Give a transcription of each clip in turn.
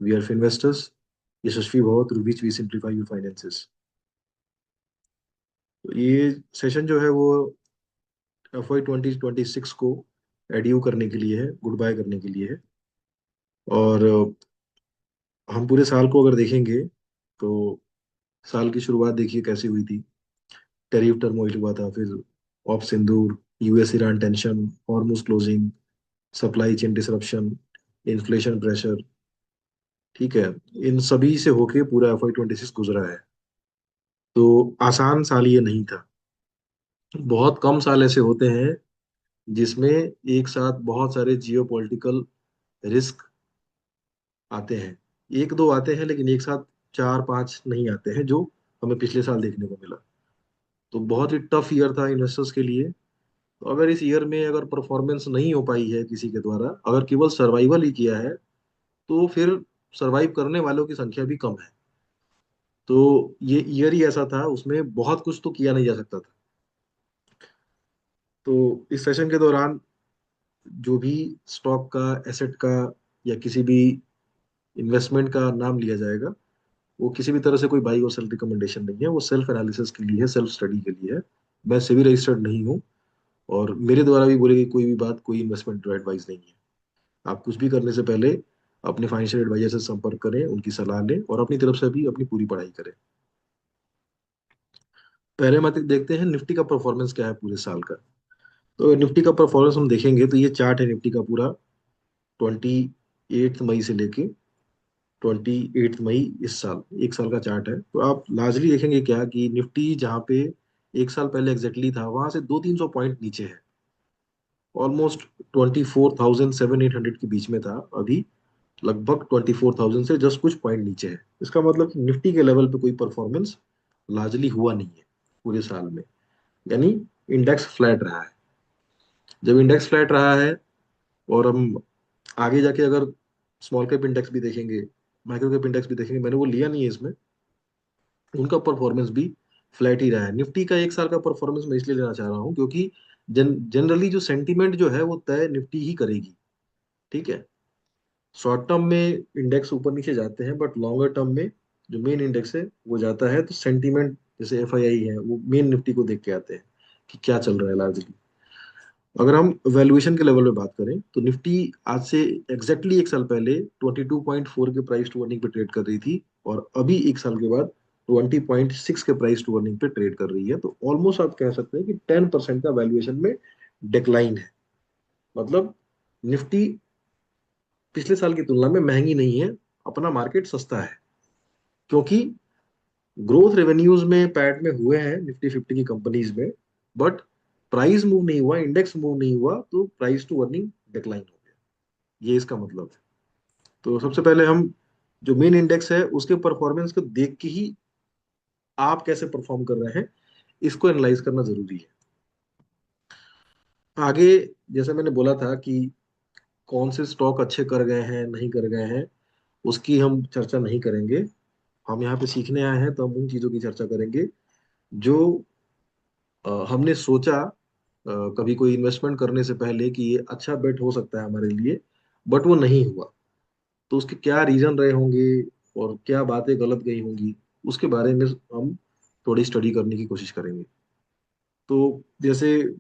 We are investors. Yashasvi Bhav through which we simplify your finances. तो ये session जो है वो FY 2026 को एडयू करने के लिए है, गुड बाय करने के लिए है। और हम पूरे साल को अगर देखेंगे तो साल की शुरुआत देखिए कैसी हुई थी। टैरिफ टर्मोइल हुआ था, फिर ऑप सिंदूर, US Iran tension, Hormuz closing, supply chain disruption, inflation pressure. ठीक है, इन सभी से होके पूरा FY 26 गुजरा है। तो आसान साल ये नहीं था। बहुत कम साल ऐसे होते हैं जिसमें एक साथ बहुत सारे जियोपॉलिटिकल रिस्क आते हैं। एक दो आते हैं, लेकिन एक साथ चार पांच नहीं आते हैं, जो हमें पिछले साल देखने को मिला। तो बहुत ही टफ ईयर था इन्वेस्टर्स के लिए। तो अगर इस ईयर में अगर परफॉर्मेंस नहीं हो पाई है किसी के द्वारा, अगर केवल सर्वाइवल ही किया है, तो फिर सर्वाइव करने वालों की संख्या भी कम है। तो ये ईयर ही ऐसा था, उसमें बहुत कुछ तो किया नहीं जा सकता था। तो इस सेशन के दौरान जो भी स्टॉक का, एसेट का, या किसी भी इन्वेस्टमेंट का नाम लिया जाएगा, वो किसी भी तरह से कोई बाई और सेल रिकमेंडेशन नहीं है। वो सेल्फ एनालिसिस के लिए है, सेल्फ स्टडी के लिए है। मैं सेबी रजिस्टर्ड नहीं हूँ, और मेरे द्वारा भी बोली गई कोई भी बात कोई इन्वेस्टमेंट एडवाइस नहीं है। आप कुछ भी करने से पहले अपने फाइनेंशियल एडवाइजर से संपर्क करें, उनकी सलाह लें, और अपनी तरफ से भी अपनी पूरी पढ़ाई करें। पहले हम देखते हैं निफ्टी का परफॉर्मेंस क्या है पूरे साल का। तो निफ्टी का परफॉर्मेंस हम देखेंगे तो ये चार्ट है निफ्टी का पूरा, 28 मई से लेके 28 मई इस साल, एक साल का चार्ट है। तो आप लार्जली देखेंगे क्या कि निफ्टी जहाँ पे एक साल पहले एग्जैक्टली था, वहां से 200-300 पॉइंट नीचे है। ऑलमोस्ट 24,700-800 के बीच में था। अभी लगभग 24,000 से जस्ट कुछ पॉइंट नीचे है। इसका मतलब कि निफ्टी के लेवल पे कोई परफॉर्मेंस लार्जली हुआ नहीं है पूरे साल में। यानी इंडेक्स फ्लैट रहा है। जब इंडेक्स फ्लैट रहा है, और हम आगे जाके अगर स्मॉल कैप इंडेक्स भी देखेंगे, माइक्रो कैप इंडेक्स भी देखेंगे, मैंने वो लिया नहीं है इसमें, उनका परफॉर्मेंस भी फ्लैट ही रहा है। निफ्टी का एक साल का परफॉर्मेंस मैं इसलिए लेना चाह रहा हूँ क्योंकि जनरली जो सेंटीमेंट जो है वो तय निफ्टी ही करेगी। ठीक है, शॉर्ट टर्म में इंडेक्स ऊपर नीचे जाते हैं, बट लॉन्गर टर्म में जो मेन इंडेक्स है वो जाता है, तो सेंटीमेंट जैसे FII है वो मेन निफ्टी को देख के आते हैं कि क्या चल रहा है लार्जली। अगर हम वैल्यूएशन के लेवल पे बात करें तो निफ्टी आज से एग्जैक्टली एक साल पहले 22.4 के प्राइस टू अर्निंग पे ट्रेड कर रही थी, और अभी एक साल के बाद 20.6 के प्राइस टू अर्निंग पे ट्रेड कर रही है। तो ऑलमोस्ट आप कह सकते हैं कि 10% का वैल्यूएशन में डिक्लाइन है। मतलब निफ्टी पिछले साल की तुलना में महंगी नहीं है, अपना मार्केट सस्ता है। क्योंकि ग्रोथ रेवेन्यूज में, पैट में हुए हैं निफ्टी 50 की कंपनीज में, बट प्राइस मूव नहीं हुआ, इंडेक्स मूव नहीं हुआ, तो प्राइस टू अर्निंग डिक्लाइन हो गया। ये इसका मतलब है। तो सबसे पहले हम जो मेन इंडेक्स है उसके परफॉर्मेंस को देख के ही आप कैसे परफॉर्म कर रहे हैं इसको एनालाइज करना जरूरी है। आगे जैसे मैंने बोला था कि कौन से स्टॉक अच्छे कर गए हैं, नहीं कर गए हैं, उसकी हम चर्चा नहीं करेंगे। हम यहाँ पे सीखने आए हैं, तो हम उन चीजों की चर्चा करेंगे जो हमने सोचा कभी कोई इन्वेस्टमेंट करने से पहले कि ये अच्छा बेट हो सकता है हमारे लिए, बट वो नहीं हुआ। तो उसके क्या रीजन रहे होंगे और क्या बातें गलत गई होंगी, उसके बारे में हम थोड़ी स्टडी करने की कोशिश करेंगे। तो जैसे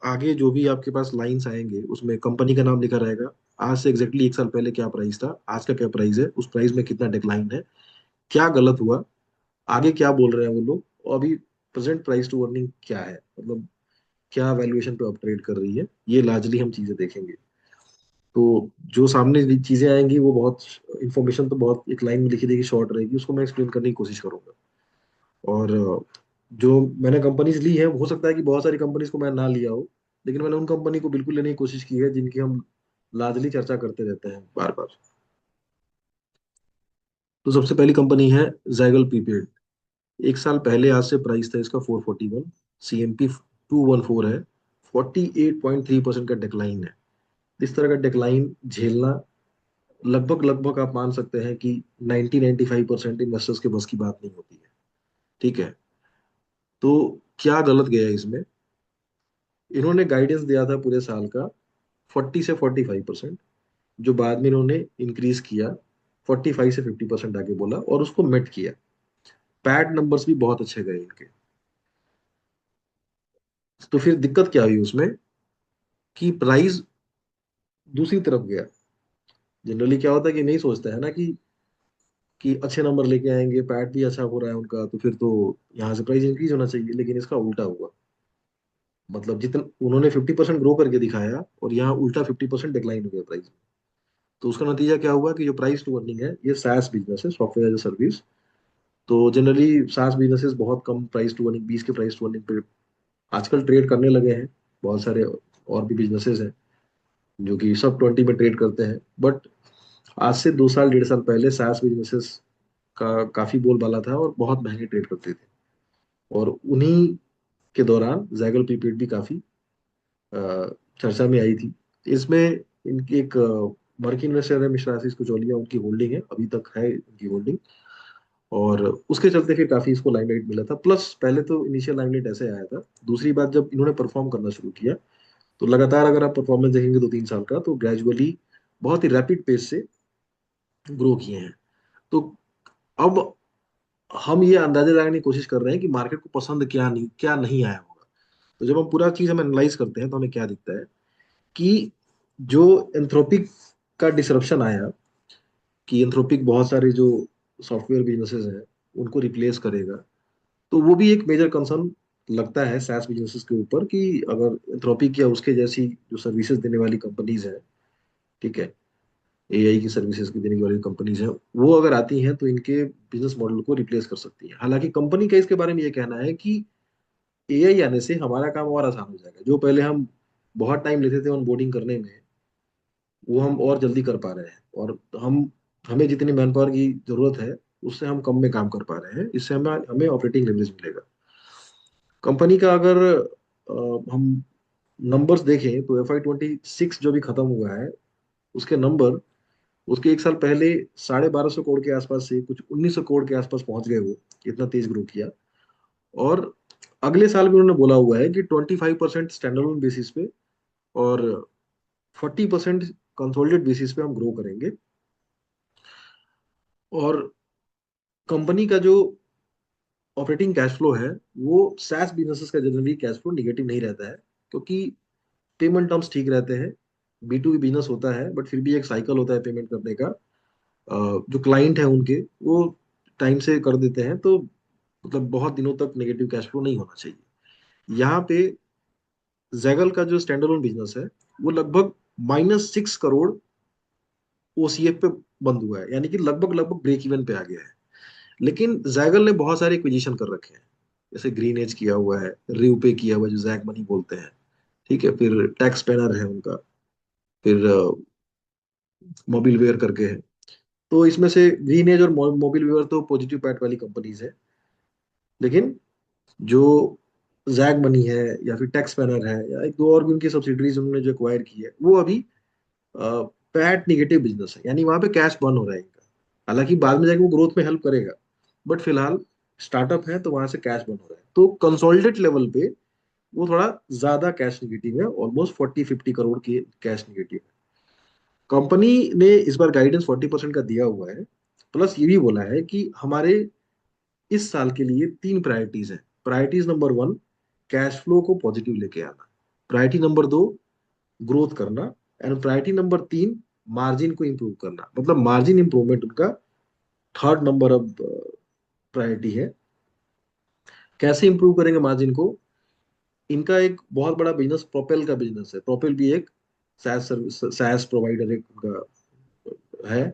आगे जो भी आपके पास लाइंस आएंगे उसमें कंपनी का नाम लिखा रहेगा, आज से एग्जैक्टली एक साल पहले क्या प्राइस था, आज का क्या प्राइस है, उस प्राइस में कितना डिक्लाइन है, क्या गलत हुआ, आगे क्या बोल रहे हैं वो लोग, और अभी प्रेजेंट प्राइस टू अर्निंग क्या है, मतलब क्या वैल्यूएशन पे अप ट्रेड कर रही है। ये लार्जली हम चीजें देखेंगे। तो जो सामने चीजें आएंगी वो बहुत, इंफॉर्मेशन तो बहुत एक लाइन में लिखी देखी शॉर्ट रहेगी, उसको मैं एक्सप्लेन करने की कोशिश करूंगा। और जो मैंने कंपनीज ली है, हो सकता है कि बहुत सारी कंपनीज को मैं ना लिया हो, लेकिन मैंने उन कंपनी को बिल्कुल लेने की कोशिश की है जिनकी हम लार्जली चर्चा करते रहते हैं बार बार। तो सबसे पहली कंपनी है जाइगल प्रीपेड। एक साल पहले आज से प्राइस था इसका 441, CMP 214 है, 48.3% का डिक्लाइन है। इस तरह का डिक्लाइन झेलना लगभग लगभग आप मान सकते हैं कि 90-95% इन्वेस्टर्स के बस की बात नहीं होती है। ठीक है, तो क्या गलत गया इसमें। इन्होंने गाइडेंस दिया था पूरे साल का 40 से 45%, जो बाद में इन्होंने इंक्रीज किया 45 से 50% आके बोला और उसको मेट किया। पैड नंबर्स भी बहुत अच्छे गए इनके। तो फिर दिक्कत क्या हुई उसमें कि प्राइस दूसरी तरफ गया। जनरली क्या होता है कि नहीं सोचता है ना कि अच्छे नंबर लेके आएंगे, पैड भी अच्छा हो रहा है उनका, तो फिर तो यहाँ से प्राइस इंक्रीज होना चाहिए, लेकिन इसका उल्टा हुआ। मतलब जितना उन्होंने 50% ग्रो करके दिखाया और यहाँ उल्टा 50% डिक्लाइन हो गया प्राइस। तो उसका नतीजा क्या हुआ कि जो प्राइस टू अर्निंग है, ये SaaS बिजनेस है, सॉफ्टवेयर एज ए सर्विस। तो जनरली SaaS बिजनेसेस बहुत कम प्राइस टू अर्निंग, 20 के प्राइस टू अर्निंग पे आजकल ट्रेड करने लगे हैं। बहुत सारे और भी बिजनेसेस हैं जो कि सब 20 में ट्रेड करते हैं। बट आज से 2 साल 1.5 साल पहले SaaS बिजनेसेस का काफी बोलबाला था और बहुत महंगे ट्रेड करते थे। और उन्हीं के दौरान जैगल प्रीपेड भी काफी अ, चर्चा में आई थी। इसमें इनकी एक मर्क इन्वेस्टर है, मिश्रा आशीष कुचौलिया, उनकी होल्डिंग है, अभी तक है उनकी होल्डिंग। और उसके चलते फिर काफी इसको लाइमलाइट मिला था। प्लस पहले तो इनिशियल लाइमलाइट ऐसे आया था, दूसरी बात जब इन्होंने परफॉर्म करना शुरू किया तो लगातार अगर आप परफॉर्मेंस देखेंगे 2-3 साल का, तो ग्रेजुअली बहुत ही रैपिड पेस से ग्रो किए हैं। तो अब हम ये अंदाजा लगाने की कोशिश कर रहे हैं कि मार्केट को पसंद क्या नहीं आया होगा। तो जब हम पूरा चीज हम एनालाइज करते हैं तो हमें क्या दिखता है कि जो एंथ्रोपिक का डिसरप्शन आया, कि एंथ्रोपिक बहुत सारे जो सॉफ्टवेयर बिजनेसेस हैं उनको रिप्लेस करेगा, तो वो भी एक मेजर कंसर्न लगता है SaaS बिजनेसेस के ऊपर कि अगर एंथ्रोपिक या उसके जैसी जो सर्विसेज देने वाली कंपनीज हैं, ठीक है, AI की सर्विसेज की देने वाली कंपनीज हैं, वो अगर आती हैं तो इनके बिजनेस मॉडल को रिप्लेस कर सकती हैं। हालांकि कंपनी का इसके बारे में ये कहना है कि AI आने से हमारा काम और आसान हो जाएगा। जो पहले हम बहुत टाइम लेते थे ऑनबोर्डिंग करने में, वो हम और जल्दी कर पा रहे हैं। और हम हमें जितनी मैन पावर की जरूरत है उससे हम कम में काम कर पा रहे हैं। इससे हमें हमें ऑपरेटिंग लेवरेज मिलेगा। कंपनी का अगर हम नंबर्स देखें तो FY 26 जो भी खत्म हुआ है, उसके नंबर, उसके 1 साल पहले 1250 करोड़ के आसपास से कुछ 1900 करोड़ के आसपास पहुंच गए। वो इतना तेज ग्रो किया। और अगले साल भी उन्होंने बोला हुआ है कि 25% स्टैंडअलोन बेसिस पे और 40% कंसोलिडेट बेसिस पे हम ग्रो करेंगे। और कंपनी का जो ऑपरेटिंग कैश फ्लो है, वो SaaS बिजनेसेस का जनरली कैश फ्लो निगेटिव नहीं रहता है, क्योंकि पेमेंट टर्म्स ठीक रहते हैं। B2B बिजनेस होता है बट फिर भी एक साइकिल होता है पेमेंट करने का। जो क्लाइंट है उनके, वो टाइम से कर देते हैं, तो मतलब बहुत दिनों तक नेगेटिव कैश फ्लो नहीं होना चाहिए। यहाँ पे जैगल का जो स्टैंड अलोन बिजनेस है, वो लगभग -6 करोड़ OCF पे बंद हुआ है, यानी कि लगभग लगभग ब्रेक इवन पे आ गया है। लेकिन जैगल ने बहुत सारे एक्विजिशन कर रखे हैं। जैसे ग्रीन एज किया हुआ है, रिव पे किया हुआ है जो जैक मनी बोलते हैं, ठीक है, फिर टैक्स पैनर है उनका, फिर मोबिल वेयर करके है। तो इसमें से ग्रीन एज और मोबिल वेयर तो पॉजिटिव पैट वाली कंपनीज है। लेकिन जो जैग मनी है या फिर टैक्स पैनर है या एक दो और भी उनकी सब्सिडरीज उन्होंने जो एक्वायर की है, वो अभी पैट निगेटिव बिजनेस है, यानी वहां पे कैश बर्न हो रहा है इनका। हालांकि बाद में जाके वो ग्रोथ में हेल्प करेगा, बट फिलहाल स्टार्टअप है तो वहां से कैश बर्न हो रहा है। तो कंसोलिडेट लेवल पे वो थोड़ा ज्यादा कैश निगेटिव है, ऑलमोस्ट 40-50 करोड़ की कैश निगेटिव है। कंपनी ने इस बार गाइडेंस 40% का दिया हुआ है। प्लस ये भी बोला है कि हमारे इस साल के लिए 3 प्रायोरिटीज हैं। प्रायोरिटीज नंबर 1, कैश फ्लो को पॉजिटिव लेके आना। प्रायोरिटी नंबर 2, ग्रोथ करना। एंड प्रायोरिटी नंबर 3, मार्जिन को इंप्रूव करना। मतलब मार्जिन इंप्रूवमेंट उनका थर्ड नंबर अब प्रायोरिटी है। कैसे इंप्रूव करेंगे मार्जिन को? इनका एक बहुत बड़ा बिजनेस प्रोपेल का बिजनेस है। प्रोपेल भी एक SaaS सर्विस, SaaS प्रोवाइडर एक उनका है,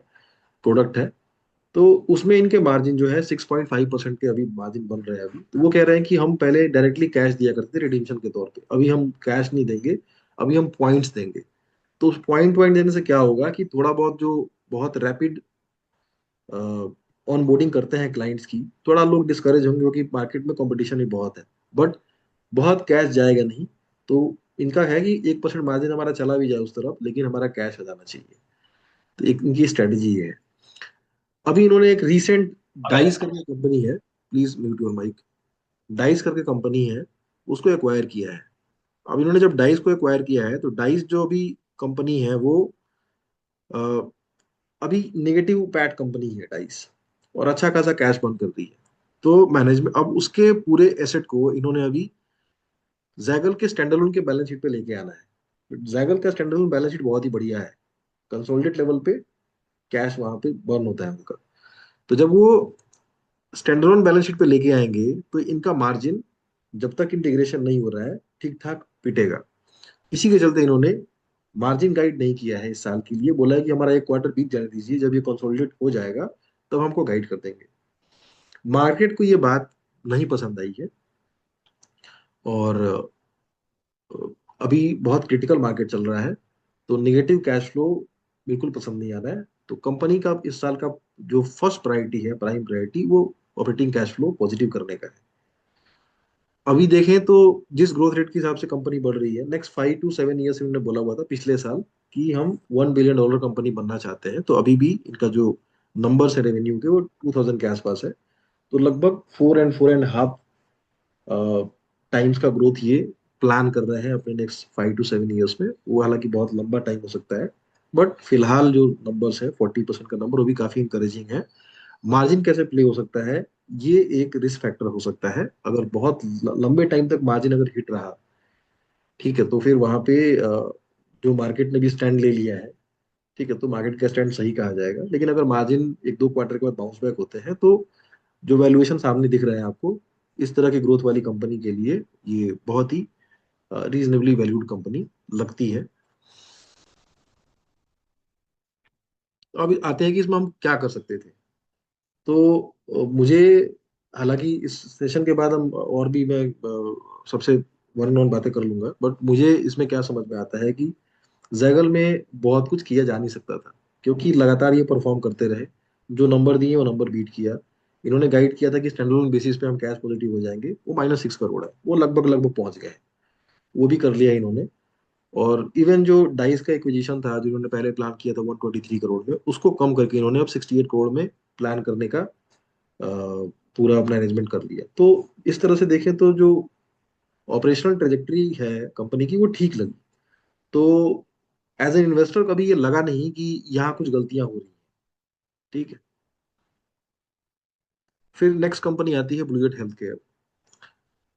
प्रोडक्ट है। तो उसमें इनके मार्जिन जो है 6.5% के अभी मार्जिन बन रहे हैं। अभी तो वो कह रहे हैं कि हम पहले डायरेक्टली कैश दिया करते थे रिडीम्शन के तौर पे, अभी हम कैश नहीं देंगे, अभी हम पॉइंट्स देंगे। तो उस पॉइंट पॉइंट देने से क्या होगा कि थोड़ा बहुत जो बहुत रैपिड ऑन बोर्डिंग करते हैं क्लाइंट्स की, थोड़ा लोग डिस्करेज होंगे क्योंकि मार्केट में कंपटीशन भी बहुत है। बट बहुत कैश जाएगा नहीं। तो इनका है कि 1% मार्जिन हमारा चला भी जाए उस तरफ, लेकिन हमारा कैश आ जाना चाहिए। तो एक इनकी स्ट्रेटेजी है। अभी इन्होंने एक रीसेंट डाइस करके कंपनी है, please mute your mic, Dice करके कंपनी है, उसको एक्वायर किया है। अब इन्होंने जब डाइस को एक्वायर किया है तो डाइस जो अभी कंपनी है वो अभी नेगेटिव पैट कंपनी है डाइस, और अच्छा खासा कैश बर्न कर रही है। तो मैनेजमेंट अब उसके पूरे एसेट को इन्होंने अभी जैगल के स्टैंडअलोन के बैलेंस शीट पे लेके आना है। जैगल का स्टैंडअलोन बैलेंस शीट बहुत ही बढ़िया है, कंसोलिडेट लेवल पे कैश वहां पे बर्न होता है उनका। तो जब वो स्टैंडअलोन बैलेंस शीट पे लेके आएंगे तो इनका मार्जिन जब तक इंटीग्रेशन नहीं हो रहा है ठीक ठाक पिटेगा। इसी के चलते इन्होंने मार्जिन गाइड नहीं किया है इस साल के लिए, बोला है कि हमारा एक क्वार्टर बीत जाने दीजिए, जब ये कंसोलिडेट हो जाएगा तब हमको गाइड कर देंगे। मार्केट को ये बात नहीं पसंद आई है, और अभी बहुत क्रिटिकल मार्केट चल रहा है, तो निगेटिव कैश फ्लो बिल्कुल पसंद नहीं आ रहा है। तो कंपनी का इस साल का जो फर्स्ट प्रायोरिटी है, प्राइम प्रायोरिटी, वो ऑपरेटिंग कैश फ्लो पॉजिटिव करने का है। अभी देखें तो जिस ग्रोथ रेट के हिसाब से कंपनी बढ़ रही है, नेक्स्ट 5 to 7 ईयर्स इन्होंने बोला हुआ था पिछले साल कि हम $1 बिलियन कंपनी बनना चाहते हैं। तो अभी भी इनका जो नंबर्स है रेवेन्यू के, वो 2000 के आसपास है। तो लगभग 4 and 4.5 टाइम्स का ग्रोथ ये प्लान कर रहे हैं अपने नेक्स्ट 5 to 7 ईयर्स में। वो हालांकि बहुत लंबा टाइम हो सकता है, बट फिलहाल जो नंबर्स है 40% का नंबर, वो भी काफी इंकरेजिंग है। मार्जिन कैसे प्ले हो सकता है, ये एक रिस्क फैक्टर हो सकता है। अगर बहुत लंबे टाइम तक मार्जिन अगर हिट रहा, ठीक है, तो फिर वहां पे जो मार्केट ने भी स्टैंड ले लिया है, ठीक है, तो मार्केट का स्टैंड सही कहा जाएगा। लेकिन अगर मार्जिन 1-2 क्वार्टर के बाद बाउंस बैक होते हैं, तो जो वैल्यूएशन सामने दिख रहा है आपको, इस तरह की ग्रोथ वाली कंपनी के लिए ये बहुत ही रीजनेबली वैल्यूड कंपनी लगती है। तो अभी आते हैं कि इसमें हम क्या कर सकते थे। तो मुझे, हालांकि इस सेशन के बाद हम और भी, मैं सबसे वन ऑन बातें कर लूंगा, बट मुझे इसमें क्या समझ में आता है कि जैगल में बहुत कुछ किया जा नहीं सकता था, क्योंकि लगातार ये परफॉर्म करते रहे। जो नंबर दिए वो नंबर बीट किया। इन्होंने गाइड किया था कि स्टैंडअलोन बेसिस पे हम कैश पॉजिटिव हो जाएंगे, वो -6 करोड़ है, वो लगभग लगभग पहुंच गए। वो भी कर लिया इन्होंने। और इवन जो डाइस का एक्विजिशन था जो इन्होंने पहले प्लान किया था 123 करोड़ में, उसको कम करके इन्होंने अब 68 करोड़ में प्लान करने का पूरा अपना अरेंजमेंट कर लिया। तो इस तरह से देखें तो जो ऑपरेशनल ट्रेजेक्टरी है कंपनी की, वो ठीक लगी। तो एज एन इन्वेस्टर कभी ये लगा नहीं कि यहाँ कुछ गलतियां हो रही हैं। ठीक है। फिर नेक्स्ट कंपनी आती है ब्लूएट हेल्थ केयर।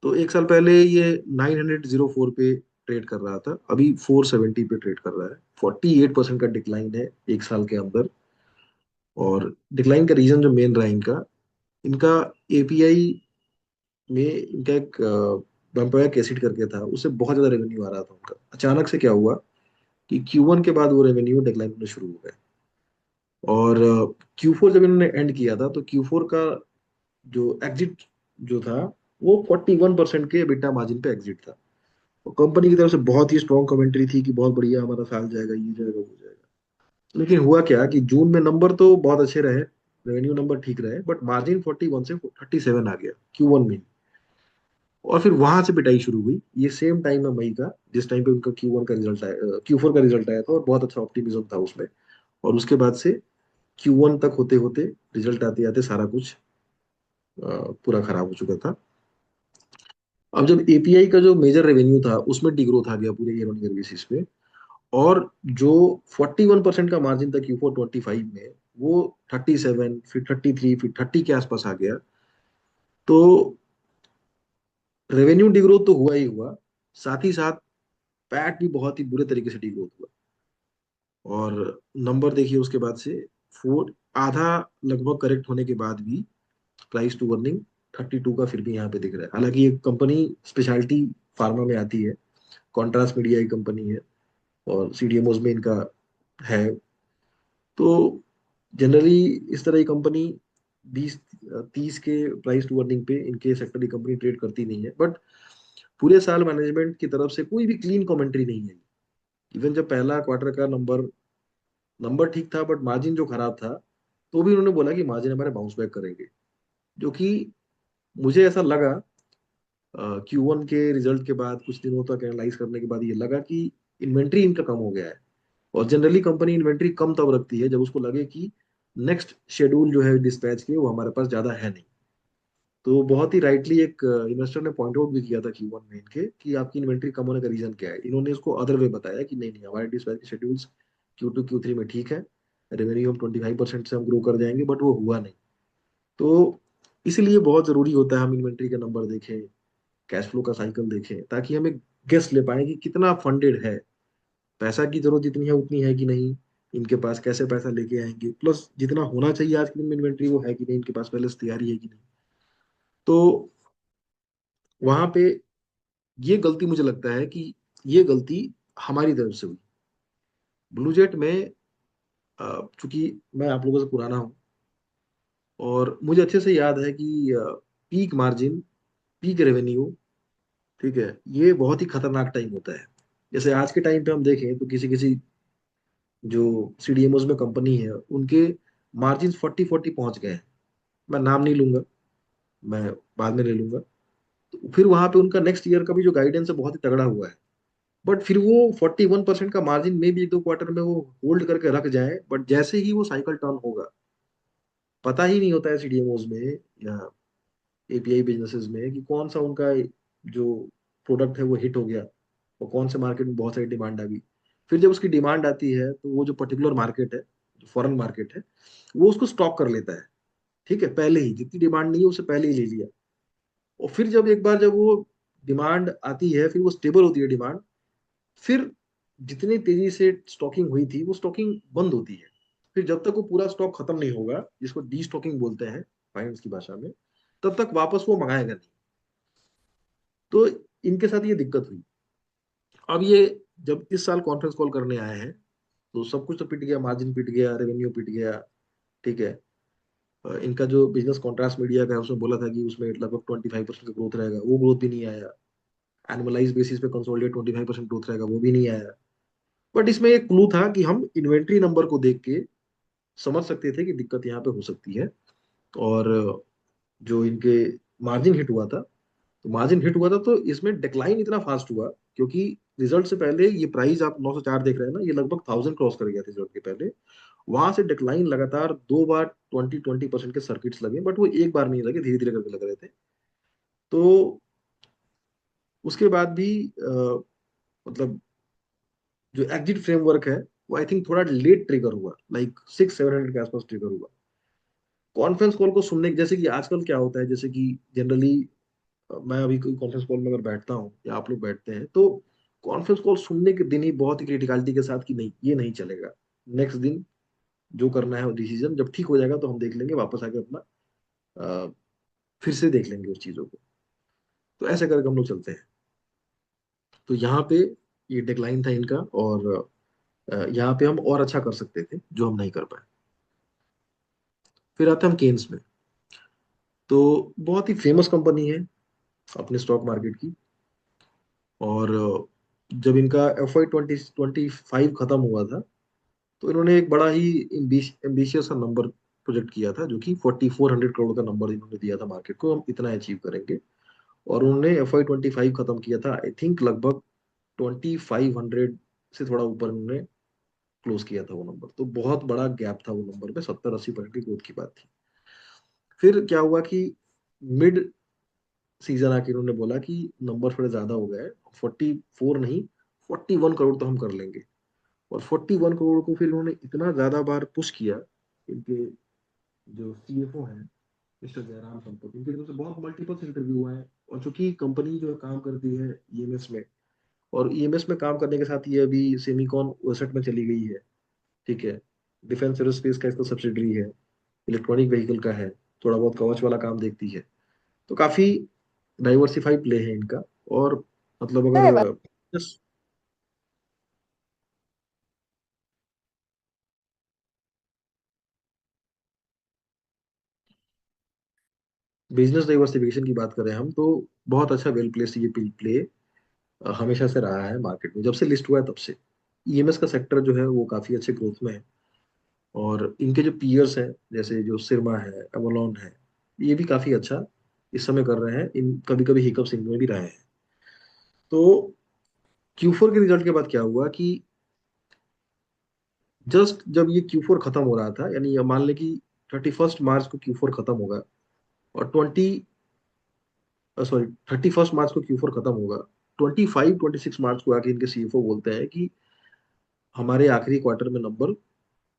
तो एक साल पहले ये 904 पे ट्रेड कर रहा था, अभी 470 पे ट्रेड कर रहा है। 48% का डिक्लाइन है एक साल के अंदर। और डिक्लाइन का रीजन जो मेन रहा है इनका, इनका एपीआई में इनका एक वेम्पायर एसिड करके था, उससे बहुत ज्यादा रेवेन्यू आ रहा था उनका। अचानक से क्या हुआ कि Q1 के बाद वो रेवेन्यू डिक्लाइन होने शुरू हो गए। और Q4 जब इन्होंने एंड किया था, तो Q4 का जो एग्जिट जो था, वो 41% के EBITDA मार्जिन पे एग्जिट था। तो कंपनी की तरफ से बहुत ही स्ट्रॉन्ग कमेंट्री थी कि बहुत बढ़िया, हमारा साल जाएगा, ये जाएगा, वो जाएगा। लेकिन हुआ क्या कि जून में नंबर तो बहुत अच्छे रहे, रेवेन्यू नंबर ठीक रहे, बट मार्जिन 41 से 37 आ गया Q1 में। और फिर वहां से पिटाई शुरू हुई। ये सेम टाइम है मई का, जिस टाइम पे उनका Q1 का रिजल्ट आया, Q4 का रिजल्ट आया था, और बहुत अच्छा ऑप्टिमिज्म था उसमें। और उसके बाद से Q1 तक होते होते, रिजल्ट आते आते सारा कुछ पूरा खराब हो चुका था। अब जब एपीआई का जो मेजर रेवेन्यू था उसमें डिग्रोथ आ गया पूरे ईयर ऑन ईयर बेसिस पे, और जो 41% का मार्जिन था Q4 25 में, वो 37, फिर 33, फिर 30 के आसपास आ गया। तो रेवेन्यू डिग्रोथ तो हुआ ही हुआ, साथ ही साथ पैट भी बहुत ही बुरे तरीके से डिग्रोथ हुआ। और नंबर देखिए उसके बाद से, फोर आधा लगभग करेक्ट होने के बाद भी प्राइस टू अर्निंग 32 का फिर भी यहाँ पे दिख रहा है। हालांकि ये कंपनी स्पेशलिटी फार्मा में आती है, कॉन्ट्रास्ट मीडिया की कंपनी है, और सीडीएमओज में इनका है। तो जनरली इस तरह की कंपनी 20-30 के प्राइस टू अर्निंग पे इनके सेक्टर की कंपनी ट्रेड करती नहीं है। बट पूरे साल मैनेजमेंट की तरफ से कोई भी क्लीन कमेंट्री नहीं है। इवन जब पहला क्वार्टर का नंबर नंबर ठीक था, बट मार्जिन जो खराब था, तो भी उन्होंने बोला कि मार्जिन हमारे बाउंस बैक करेंगे। जो कि मुझे ऐसा लगा, Q1 के रिजल्ट के बाद कुछ दिनों तक एनालाइज करने के बाद ये लगा कि इन्वेंट्री इनका कम हो गया है। और जनरली कंपनी इन्वेंट्री कम तब रखती है जब उसको लगे कि नेक्स्ट शेड्यूल जो है डिस्पैच के, वो हमारे पास ज्यादा है नहीं। तो बहुत ही राइटली एक इन्वेस्टर ने पॉइंट आउट भी किया था Q1 में इनके, कि आपकी इन्वेंट्री कम होने का रीजन क्या है। इन्होंने इसको अदर वे बताया कि नहीं नहीं, हमारे डिस्पैच के शेड्यूल्स Q2 Q3 में ठीक है, रेवेन्यू हम 25% से हम ग्रो कर जाएंगे, बट वो हुआ नहीं। तो इसलिए बहुत जरूरी होता है हम इन्वेंट्री का नंबर देखें, कैश फ्लो का साइकिल देखें, ताकि हमें गेस ले पाए कि कितना फंडेड है, पैसा की जरूरत जितनी है उतनी है कि नहीं, इनके पास कैसे पैसा लेके आएंगे, प्लस जितना होना चाहिए आज के दिन में इन्वेंट्री वो है कि नहीं, इनके पास पहले से तैयारी है कि नहीं। तो वहां पे ये गलती मुझे लगता है कि ये गलती हमारी तरफ से हुई ब्लू जेट में। चूंकि मैं आप लोगों से पुराना हूँ और मुझे अच्छे से याद है कि पीक मार्जिन, पीक रेवेन्यू, ठीक है, ये बहुत ही खतरनाक टाइम होता है। जैसे आज के टाइम पे हम देखें तो किसी किसी जो सीडीएमओस में कंपनी है उनके मार्जिन 40-40 पहुंच गए हैं। मैं नाम नहीं लूंगा, मैं बाद में ले लूंगा। तो फिर वहां पे उनका नेक्स्ट ईयर का भी जो गाइडेंस है बहुत ही तगड़ा हुआ है, बट फिर वो 41% का मार्जिन में भी एक दो क्वार्टर में वो होल्ड करके रख जाए, बट जैसे ही वो साइकिल टर्न होगा, पता ही नहीं होता है सीडीएमओस में या एपीआई बिजनेसेस में कि कौन सा उनका जो प्रोडक्ट है वो हिट हो गया और कौन से मार्केट में बहुत सारी डिमांड आ गई। फिर जब उसकी डिमांड आती है तो वो जो पर्टिकुलर मार्केट है, जो फॉरेन मार्केट है, वो उसको स्टॉक कर लेता है। ठीक है, पहले ही जितनी डिमांड नहीं है उससे पहले ही ले लिया। और फिर जब एक बार जब वो डिमांड आती है, फिर वो स्टेबल होती है डिमांड, फिर जितनी तेजी से स्टॉकिंग हुई थी वो स्टॉकिंग बंद होती है। फिर जब तक वो पूरा स्टॉक खत्म नहीं होगा, जिसको डी स्टॉकिंग बोलते हैं फाइनेंस की भाषा में, तब तक वापस वो मंगाएगा नहीं। तो इनके साथ ये दिक्कत हुई। अब ये जब इस साल कॉन्फ्रेंस कॉल करने आए हैं तो सब कुछ तो पिट गया, मार्जिन पिट गया, रेवेन्यू पिट गया। ठीक है, इनका जो बिजनेस कॉन्ट्रास्ट मीडिया का है उसमें बोला था कि उसमें लगभग 25% का ग्रोथ रहेगा, वो ग्रोथ भी नहीं आया। एनुअलाइज बेसिस पे कंसोलिडेट 25% ग्रोथ रहेगा, वो भी नहीं आया। बट इसमें एक क्लू था कि हम इन्वेंट्री नंबर को देख के समझ सकते थे कि दिक्कत यहाँ पे हो सकती है। और जो इनके मार्जिन हिट हुआ था, तो मार्जिन हिट हुआ था तो इसमें डिक्लाइन इतना फास्ट हुआ, क्योंकि रिजल्ट से पहले ये प्राइस आप 904 देख रहे हैं ना, ये लगभग 1000 क्रॉस कर गया था रिजल्ट के पहले। वहां से डिक्लाइन लगातार दो बार 20-20% के सर्किट्स लगे, बट वो एक बार नहीं लगे, धीरे धीरे करके लग रहे थे। तो उसके बाद भी मतलब जो एग्जिट फ्रेमवर्क है वो आई थिंक थोड़ा लेट ट्रिगर हुआ, लाइक 600-700 के आसपास ट्रिगर हुआ। कॉन्फ्रेंस कॉल को सुनने जैसे कि आजकल क्या होता है, जैसे कि जनरली मैं अभी कोई कॉन्फ्रेंस कॉल में अगर बैठता हूँ या आप लोग बैठते हैं तो कॉन्फ्रेंस कॉल सुनने के दिन ही बहुत ही क्रिटिकलिटी के साथ कि नहीं ये नहीं चलेगा, नेक्स्ट दिन जो करना है डिसीजन जब ठीक हो जाएगा तो हम देख लेंगे, वापस आके अपना अ, फिर से देख लेंगे उस चीजों को। तो ऐसे करके हम लोग चलते हैं। तो यहाँ पे ये डेडलाइन था इनका, और यहाँ पे हम और अच्छा कर सकते थे जो हम नहीं कर पाए। फिर आते हैं हम केन्स में। तो बहुत ही फेमस कंपनी है अपने स्टॉक मार्केट की। और जब इनका FY 2025 खत्म हुआ था तो इन्होंने एक बड़ा ही एम्बिशियस नंबर प्रोजेक्ट किया था, जो कि 4400 करोड़ का नंबर इन्होंने दिया था मार्केट को, हम इतना अचीव करेंगे। और उन्होंने FY 2025 खत्म किया था आई थिंक लगभग 2500 से थोड़ा ऊपर उन्होंने क्लोज किया था वो नंबर। तो बहुत बड़ा गैप था वो नंबर में, 70-80% की ग्रोथ की बात थी। फिर क्या हुआ कि मिड सीजन आके इन्होंने बोला कि नंबर थोड़े ज्यादा हो गए, 44 नहीं, 41 करोड़ तो हम कर लेंगे। और 41 करोड़ को फिर उन्होंने इतना ज्यादा बार पुश किया। इनके जो सीएफओ हैं मिस्टर जयराम संपत, इनकी तरफ से बहुत मल्टीपल इंटरव्यू हुए हैं। और चूंकि कंपनी जो है काम करती है ईएमएस में, और ईएमएस में काम करने के साथ ये अभी सेमीकॉन ओसेट में चली गई है। ठीक है, डिफेंस एरोस्पेस का इसका सब्सिडरी है, इलेक्ट्रॉनिक व्हीकल का है, थोड़ा बहुत कवच वाला काम देखती है। तो काफी डाइवर्सिफाइड प्ले है इनका। और मतलब है अगर बिजनेस डाइवर्सिफिकेशन की बात करें हम, तो बहुत अच्छा वेल प्लेस ये प्ले हमेशा से रहा है मार्केट में, जब से लिस्ट हुआ है तब से। ईएमएस का सेक्टर जो है वो काफी अच्छे ग्रोथ में है। और इनके जो पीयर्स हैं, जैसे जो सिरमा है, एवलॉन है, ये भी काफी अच्छा इस समय कर रहे हैं। इन कभी कभी हिकअप्स इनमें भी रहे हैं। तो Q4 के रिजल्ट के बाद क्या हुआ कि जस्ट जब ये Q4 खत्म हो रहा था, यानी ये मान लें कि 31 मार्च को Q4 खत्म होगा, और 31 मार्च को Q4 खत्म होगा, 25-26 मार्च को आके इनके सीएफओ बोलते हैं कि हमारे आखिरी क्वार्टर में नंबर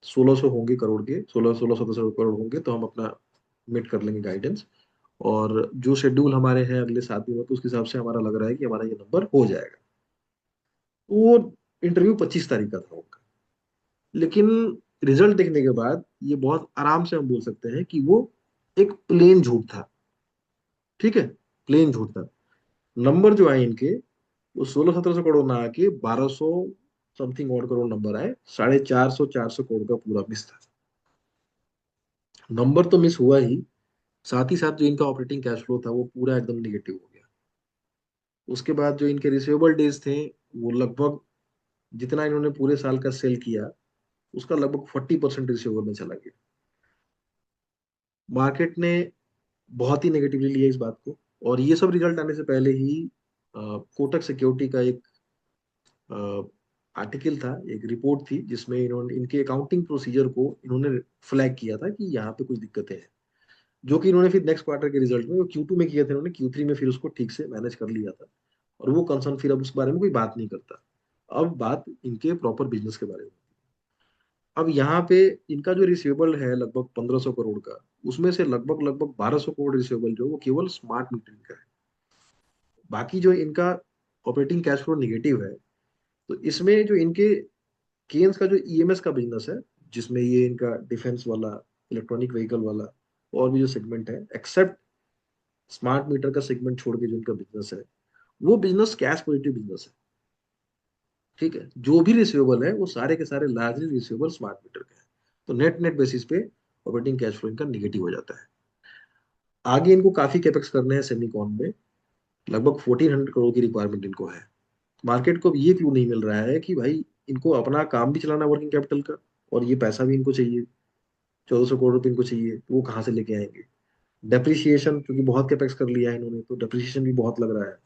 1600 होंगे करोड़ के, 1600 1700 करोड़ होंगे तो हम अपना मीट कर लेंगे गाइडेंस। और जो शेड्यूल हमारे हैं अगले 7 दिनों के, उसके हिसाब से हमारा लग रहा है कि हमारा ये नंबर हो जाएगा। तो वो इंटरव्यू 25 तारीख का था उनका, लेकिन रिजल्ट देखने के बाद ये बहुत आराम से हम बोल सकते हैं कि वो एक प्लेन झूठ था। ठीक है, प्लेन झूठ था। नंबर जो आए इनके, वो 1600 1700 करोड़ ना आके 1200 समथिंग और करोड़ नंबर आए। 450 400 करोड़ का पूरा मिस था। नंबर तो मिस हुआ ही, साथ ही साथ जो इनका ऑपरेटिंग कैश फ्लो था वो पूरा एकदम निगेटिव हो गया। उसके बाद जो इनके रिसीवेबल डेज थे, वो लगभग जितना इन्होंने पूरे साल का सेल किया, उसका लगभग 40% रिसीवेबल में चला गया। मार्केट ने बहुत ही नेगेटिवली लिया इस बात को। और ये सब रिजल्ट आने से पहले ही कोटक सिक्योरिटी का एक आर्टिकल था, एक रिपोर्ट थी, जिसमें इन्होंने इनके अकाउंटिंग प्रोसीजर को इन्होंने फ्लैग किया था कि यहाँ पे कुछ दिक्कतें हैं, जो कि इन्होंने फिर नेक्स्ट क्वार्टर के रिजल्ट में, वो Q2 में किए थे इन्होंने, Q3 में फिर उसको ठीक से मैनेज कर लिया था। और वो कंसर्न फिर अब उस बारे में कोई बात नहीं करता। अब बात इनके प्रॉपर बिजनेस के बारे में। अब यहाँ पे इनका जो रिसीवेबल है लगभग 1500 करोड़ का, उसमें से लगभग लगभग 1200 करोड़ रिसीवेबल जो है, वो केवल स्मार्ट मीटरिंग का है। बाकी जो इनका ऑपरेटिंग कैश फ्लो निगेटिव है। तो इसमें जो इनके केन्स का जो ईएमएस का बिजनेस है, जिसमें ये इनका डिफेंस वाला, इलेक्ट्रॉनिक व्हीकल वाला, और भी जो सेगमेंट है, एक्सेप्ट स्मार्ट मीटर का सेगमेंट छोड़ के जो इनका बिजनेस है, वो बिजनेस कैश पॉजिटिव बिजनेस है। ठीक है, जो भी रिसीवेबल है वो सारे के सारे लार्जली रिसीवेबल स्मार्ट मीटर के हैं। तो नेट नेट बेसिस पे ऑपरेटिंग कैश फ्लो इनका निगेटिव हो जाता है। आगे इनको काफी कैपेक्स करने हैं सेमीकॉन में, लगभग 1400 करोड़ की रिक्वायरमेंट इनको है। मार्केट को अब ये क्लू नहीं मिल रहा है कि भाई इनको अपना काम भी चलाना वर्किंग कैपिटल का, और ये पैसा भी इनको चाहिए। 1400 करोड़ रुपए इनको चाहिए, तो वो कहाँ से लेके आएंगे? डेप्रिसिएशन, क्योंकि बहुत कैपेक्स कर लिया है इन्होंने, तो डेप्रिसिएशन भी बहुत लग रहा है।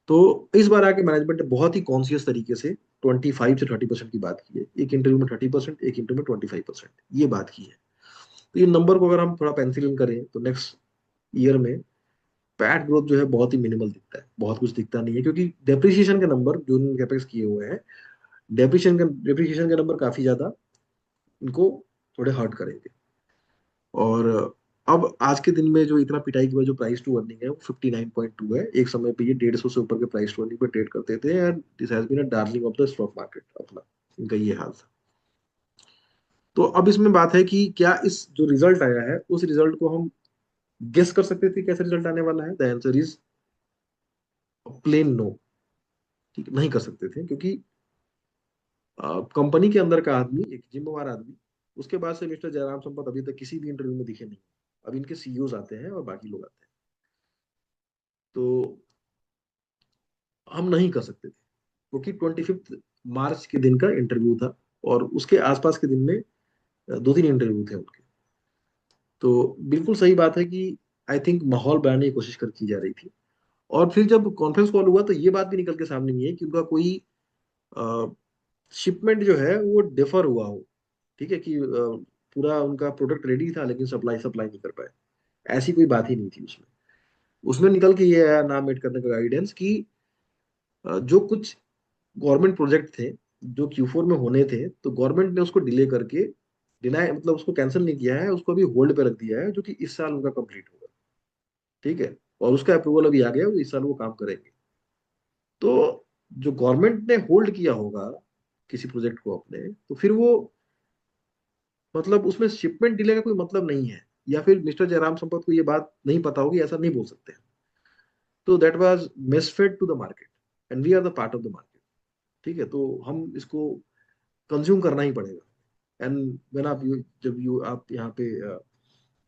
तो इस बार आके मैनेजमेंट ने बहुत ही कॉन्शियस तरीके से 25 से 30% की बात की है। एक इंटरव्यू में 30%, एक इंटरव्यू में 25%, ये बात की है। तो ये नंबर को अगर हम थोड़ा पेंसिल इन करें तो नेक्स्ट ईयर में पैट ग्रोथ जो है बहुत ही मिनिमल दिखता है, बहुत कुछ दिखता नहीं है, क्योंकि डेप्रिसिएशन के नंबर जो इन्होंने कैपेक्स किए हुए हैं, डेप्रिसिएशन के नंबर काफी ज्यादा इनको थोड़े हर्ट करेंगे। और अब आज के दिन में जो इतना पिटाई के बाद जो प्राइस टू अर्निंग है वो 59.2 है। एक समय पे ये 150 से ऊपर के प्राइस टू अर्निंग पे ट्रेड करते थे, and this has been a darling of the stock market अपना, इनका ये हाल था। तो अब इसमें बात है कि क्या इस जो रिजल्ट आया है, उस रिजल्ट को हम गेस कर सकते थे कैसे रिजल्ट आने वाला है? The answer is plain no. ठीक, नहीं कर सकते थे, क्योंकि कंपनी के अंदर का आदमी, एक जिम्मेवार आदमी, उसके बाद से मिस्टर जयराम संपत अभी तक किसी भी इंटरव्यू में दिखे नहीं। अब इनके सीईओज आते हैं और बाकी लोग आते हैं। तो हम नहीं कर सकते थे, क्योंकि 25 मार्च के दिन का इंटरव्यू था, और उसके आसपास के दिन में 2 3 इंटरव्यू थे उनके। तो बिल्कुल सही बात है कि आई थिंक माहौल बनाने की कोशिश कर की जा रही थी। और फिर जब कॉन्फ्रेंस कॉल हुआ तो ये बात भी निकल के सामने नहीं है कि उनका कोई शिपमेंट जो है वो डिफर हुआ हो। ठीक है, कि पूरा उनका प्रोडक्ट रेडी था लेकिन सप्लाई सप्लाई नहीं कर पाए, ऐसी कोई बात ही नहीं थी उसमें। उसमें निकल के ये आया नाम एड करने का गाइडेंस कि जो कुछ गवर्नमेंट प्रोजेक्ट थे जो Q4 में होने थे, तो गवर्नमेंट ने उसको डिले करके, डिनाई मतलब उसको कैंसिल नहीं किया है, उसको अभी होल्ड पे रख दिया है, जो कि इस साल उनका कंप्लीट होगा। ठीक है, और उसका अप्रूवल अभी आ गया, तो इस साल वो काम करेंगे। तो जो गवर्नमेंट ने होल्ड किया होगा किसी प्रोजेक्ट को अपने, तो फिर वो मतलब उसमें शिपमेंट डिले का कोई मतलब नहीं है। या फिर मिस्टर जयराम संपत को ये बात नहीं पता होगी, ऐसा नहीं बोल सकते। तो that was misfed to the market, and we are the part of the market. ठीक है, तो हम इसको कंज्यूम करना ही पड़ेगा। एंड व्हेन जब आप यहाँ पे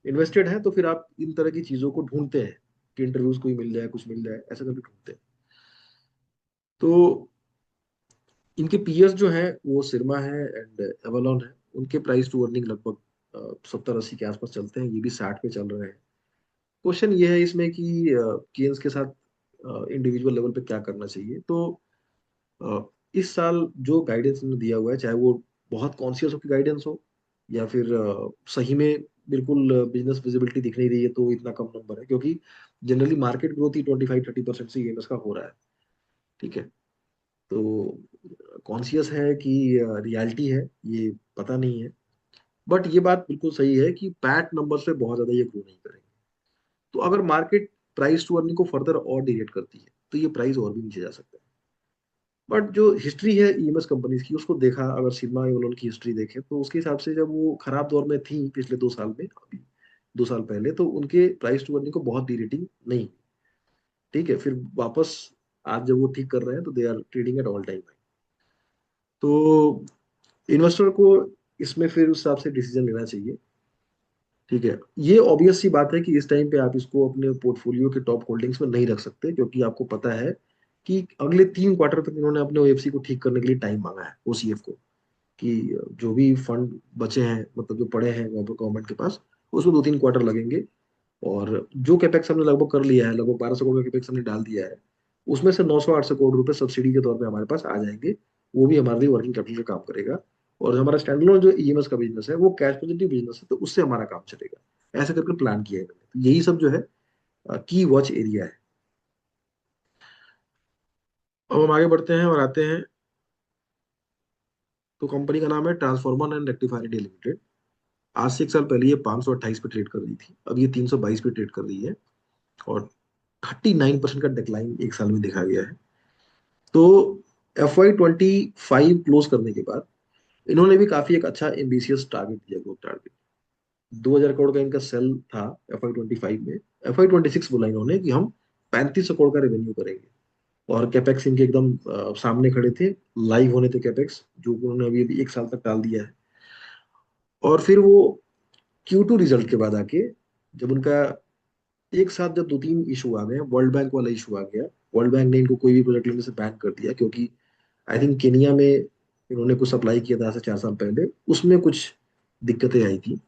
इन्वेस्टेड हैं, तो फिर आप इन तरह की चीजों को ढूंढते हैं कि इंटरव्यूज कोई मिल जाए, कुछ मिल जाए, ऐसा करके ढूंढते हैं। तो इनके पीएस जो हैं वो सिरमा है एंड एवलॉन है। उनके प्राइस टू अर्निंग लगभग 70 80 के आसपास चलते हैं, ये भी 60 पे चल रहे हैं। क्वेश्चन ये है इसमें कि केन्स के साथ इंडिविजुअल लेवल पे क्या करना चाहिए। तो इस साल जो गाइडेंस इन्होंने दिया हुआ है, चाहे वो बहुत कॉन्शियस होकर गाइडेंस हो, या फिर सही में बिल्कुल बिजनेस विजिबिलिटी दिख नहीं रही है, तो इतना कम नंबर है, क्योंकि जनरली मार्केट ग्रोथ ही 25 30% से ईएमएस का हो रहा है। ठीक है, तो कॉन्शियस है कि रियलिटी है ये, पता नहीं है। बट ये बात बिल्कुल सही है कि पैट नंबर से बहुत ज्यादा ये ग्रो नहीं करेंगे। तो अगर मार्केट प्राइस टू अर्निंग को फर्दर और डिरेट करती है तो ये प्राइस और भी नीचे जा सकता है। बट जो हिस्ट्री है ईएमएस कंपनीज की उसको देखा, अगर सिग्मा एवलोन की हिस्ट्री देखें तो उसके हिसाब से जब वो खराब दौर में थी पिछले 2 साल में, अभी 2 साल पहले, तो उनके प्राइस टू अर्निंग को बहुत डीरेटिंग नहीं हुई। ठीक है, फिर वापस आज जब वो ठीक कर रहे हैं तो they are trading at all time high. तो इन्वेस्टर को इसमें फिर उस हिसाब से डिसीजन लेना चाहिए। ठीक है, ये ऑब्वियस सी बात है कि इस टाइम पे आप इसको अपने पोर्टफोलियो के टॉप होल्डिंग्स में नहीं रख सकते, क्योंकि आपको पता है कि अगले 3 क्वार्टर तक इन्होंने अपने ओएफसी को ठीक करने के लिए टाइम मांगा है, ओसीएफ को, कि जो भी फंड बचे हैं, मतलब जो पड़े हैं गवर्नमेंट के पास, उसमें 2-3 क्वार्टर लगेंगे। और जो कैपेक्स हमने लगभग कर लिया है, लगभग 1200 करोड़ का कैपेक्स हमने डाल दिया है, उसमें से 900-800 करोड़ रुपए सब्सिडी के तौर पे हमारे पास आ जाएंगे। वो भी हमारे लिए वर्किंग कैपिटल का काम करेगा। और हमारा स्टैंडअलोन जो ईएमएस का बिजनेस है वो कैश पॉजिटिव बिजनेस है, तो उससे हमारा काम चलेगा। ऐसे करके प्लान किया है इन्होंने। तो यही सब जो है की वॉच एरिया है। अब हम आगे बढ़ते हैं और आते हैं, तो कंपनी का नाम है transformer and rectifier India limited. आज से 1 साल पहले ये 528 पे ट्रेड कर रही थी, अब ये 322 पे ट्रेड कर रही है। और 39% का डिक्लाइन 1 साल में देखा गया है। तो FY 25 क्लोज करने के बाद इन्होंने भी काफी एक अच्छा एम्बिशियस टारगेट दिया, ग्रोथ टारगेट। 2000 करोड़ का इनका सेल था FY 25 में। FY 26 बोला इन्होंने कि हम 3500 करोड़ का रेवेन्यू करेंगे। और कैपेक्स इनके एकदम सामने खड़े थे, लाइव होने थे कैपेक्स, जो उन्होंने अभी अभी 1 साल तक टाल दिया है। और फिर वो Q2 रिजल्ट के बाद आके, जब उनका एक साथ जब 2-3 इशू आ गए, वर्ल्ड बैंक वाला इशू आ गया। वर्ल्ड बैंक ने इनको कोई भी प्रोजेक्ट लेने से बैन कर दिया, क्योंकि आई थिंक केनिया में इन्होंने कुछ सप्लाई किया था आज से 4 साल पहले, उसमें कुछ दिक्कतें आई थी।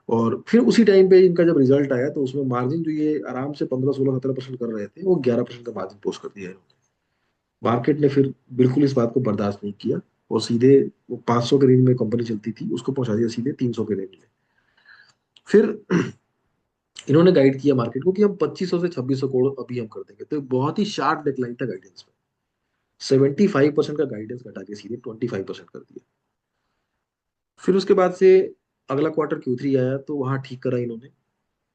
और फिर उसी टाइम पे इनका जब रिजल्ट आया तो उसमें मार्जिन जो ये आराम से 15-16-17% कर रहे थे, वो 11% का मार्जिन पोस्ट कर दिया इन्होंने। मार्केट ने फिर बिल्कुल इस बात को बर्दाश्त नहीं किया, और सीधे वो 500 के रेंज में कंपनी चलती थी उसको पहुंचा दिया सीधे 300 के रेंज में। फिर इन्होंने गाइड किया मार्केट को कि हम 2500 से 2600 करोड़ अभी हम कर देंगे, तो बहुत ही शार्प डिक्लाइन था गाइडेंस में। 75% का गाइडेंस घटा के सीधे 25% कर दिया। फिर उसके बाद से अगला क्वार्टर Q3 आया तो वहां ठीक करा इन्होंने।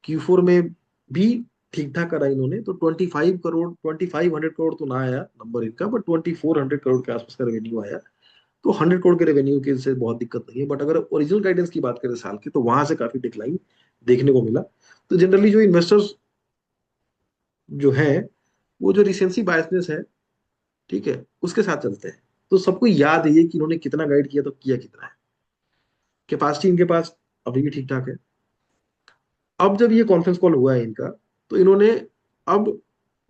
Q4 में भी ठीक ठाक करा इन्होंने। तो 25 करोड़, 2500 करोड़ तो ना आया नंबर इनका, बट 2400 करोड़ के आसपास का रेवेन्यू आया। तो 100 करोड़ के रेवेन्यू के से बहुत दिक्कत नहीं है, बट अगर ओरिजिनल गाइडेंस की बात करें साल की, तो वहां से काफी डिक्लाइन देखने को मिला। तो जनरली जो इन्वेस्टर्स जो है, वो जो रिसेंसी बायसनेस है, ठीक है, उसके साथ चलते हैं। तो सबको याद है ये कि इन्होंने कितना गाइड किया तो किया कितना है। कैपेसिटी इनके पास अभी भी ठीक ठाक है। अब जब ये कॉन्फ्रेंस कॉल हुआ है इनका, तो इन्होंने अब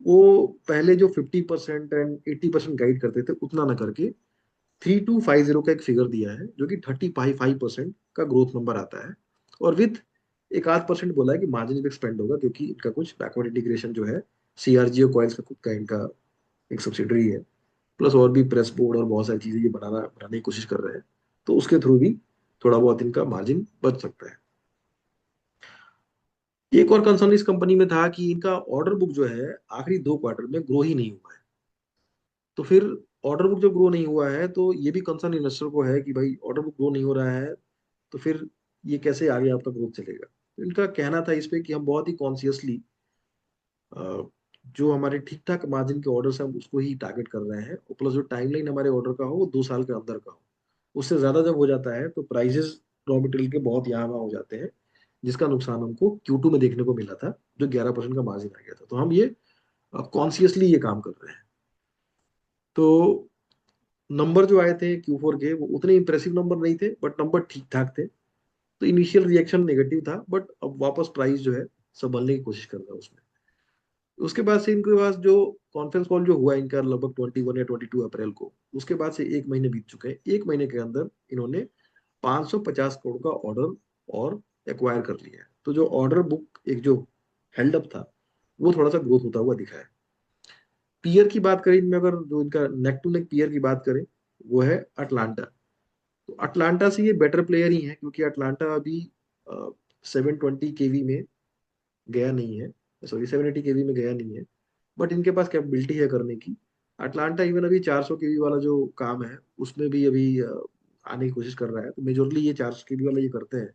वो पहले जो 50% एंड 80% गाइड करते थे उतना ना करके 3250 का एक फिगर दिया है, जो कि 35% का ग्रोथ नंबर आता है। और विथ एक आध परसेंट बोला है कि मार्जिन भी एक्सपेंड होगा, क्योंकि इनका कुछ बैकवर्ड इंटीग्रेशन जो है, सीआरजीओ कॉइल्स का खुद का इनका एक सब्सिडरी है। प्लस और भी प्रेस बोर्ड और बहुत सारी चीजें ये बनाने की कोशिश कर रहे हैं। तो उसके थ्रू भी थोड़ा बहुत इनका मार्जिन बच सकता है। एक और कंसर्न इस कंपनी में था कि इनका ऑर्डर बुक जो है आखिरी 2 क्वार्टर में ग्रो ही नहीं हुआ है। तो फिर ऑर्डर बुक जब ग्रो नहीं हुआ है तो ये भी कंसर्न इन्वेस्टर को है कि भाई ऑर्डर बुक ग्रो नहीं हो रहा है, तो फिर ये कैसे आगे आपका ग्रोथ चलेगा। तो इनका कहना था इस पे कि हम बहुत ही कॉन्शियसली जो हमारे ठीक ठाक मार्जिन के ऑर्डर्स हैं हम उसको ही टारगेट कर रहे हैं, और प्लस जो टाइमलाइन हमारे ऑर्डर का हो वो 2 साल के अंदर का हो। उससे ज्यादा जब हो जाता है तो प्राइसेस रॉ मटेरियल के बहुत यहाँ वहाँ हो जाते हैं, जिसका नुकसान हमको Q2 में देखने को मिला था, जो 11% का मार्जिन आ गया था। तो हम ये कॉन्शियसली ये काम कर रहे हैं। तो नंबर जो आए थे Q4 के वो उतने इंप्रेसिव नंबर नहीं थे, बट नंबर ठीक ठाक थे। तो इनिशियल रिएक्शन नेगेटिव था, बट अब वापस प्राइस जो है संभलने की कोशिश कर रहा है उसमें। उसके बाद से इनके पास जो कॉन्फ्रेंस कॉल जो हुआ इनका लगभग 21 या 22 अप्रैल को, उसके बाद से 1 महीने बीत चुके हैं। 1 महीने के अंदर इन्होंने 550 करोड़ का ऑर्डर और एक्वायर कर लिया है। तो जो ऑर्डर बुक एक जो हेल्ड अप था, वो थोड़ा सा ग्रोथ होता हुआ दिखा है। पीयर की बात करें इनमें, अगर जो इनका नेक टू नेक पीयर की बात करें, वो है अटलांटा। तो अटलांटा से ये बेटर प्लेयर ही है, क्योंकि अटलांटा अभी 720 केवी में गया नहीं है, सॉरी 780 केवी में गया नहीं है। बट इनके पास कैपेबिलिटी है करने की। अटलांटा इवन अभी 400 केवी वाला जो काम है उसमें भी अभी आने की कोशिश कर रहा है, तो मेजोरली ये 400 kV वाला ये करते हैं,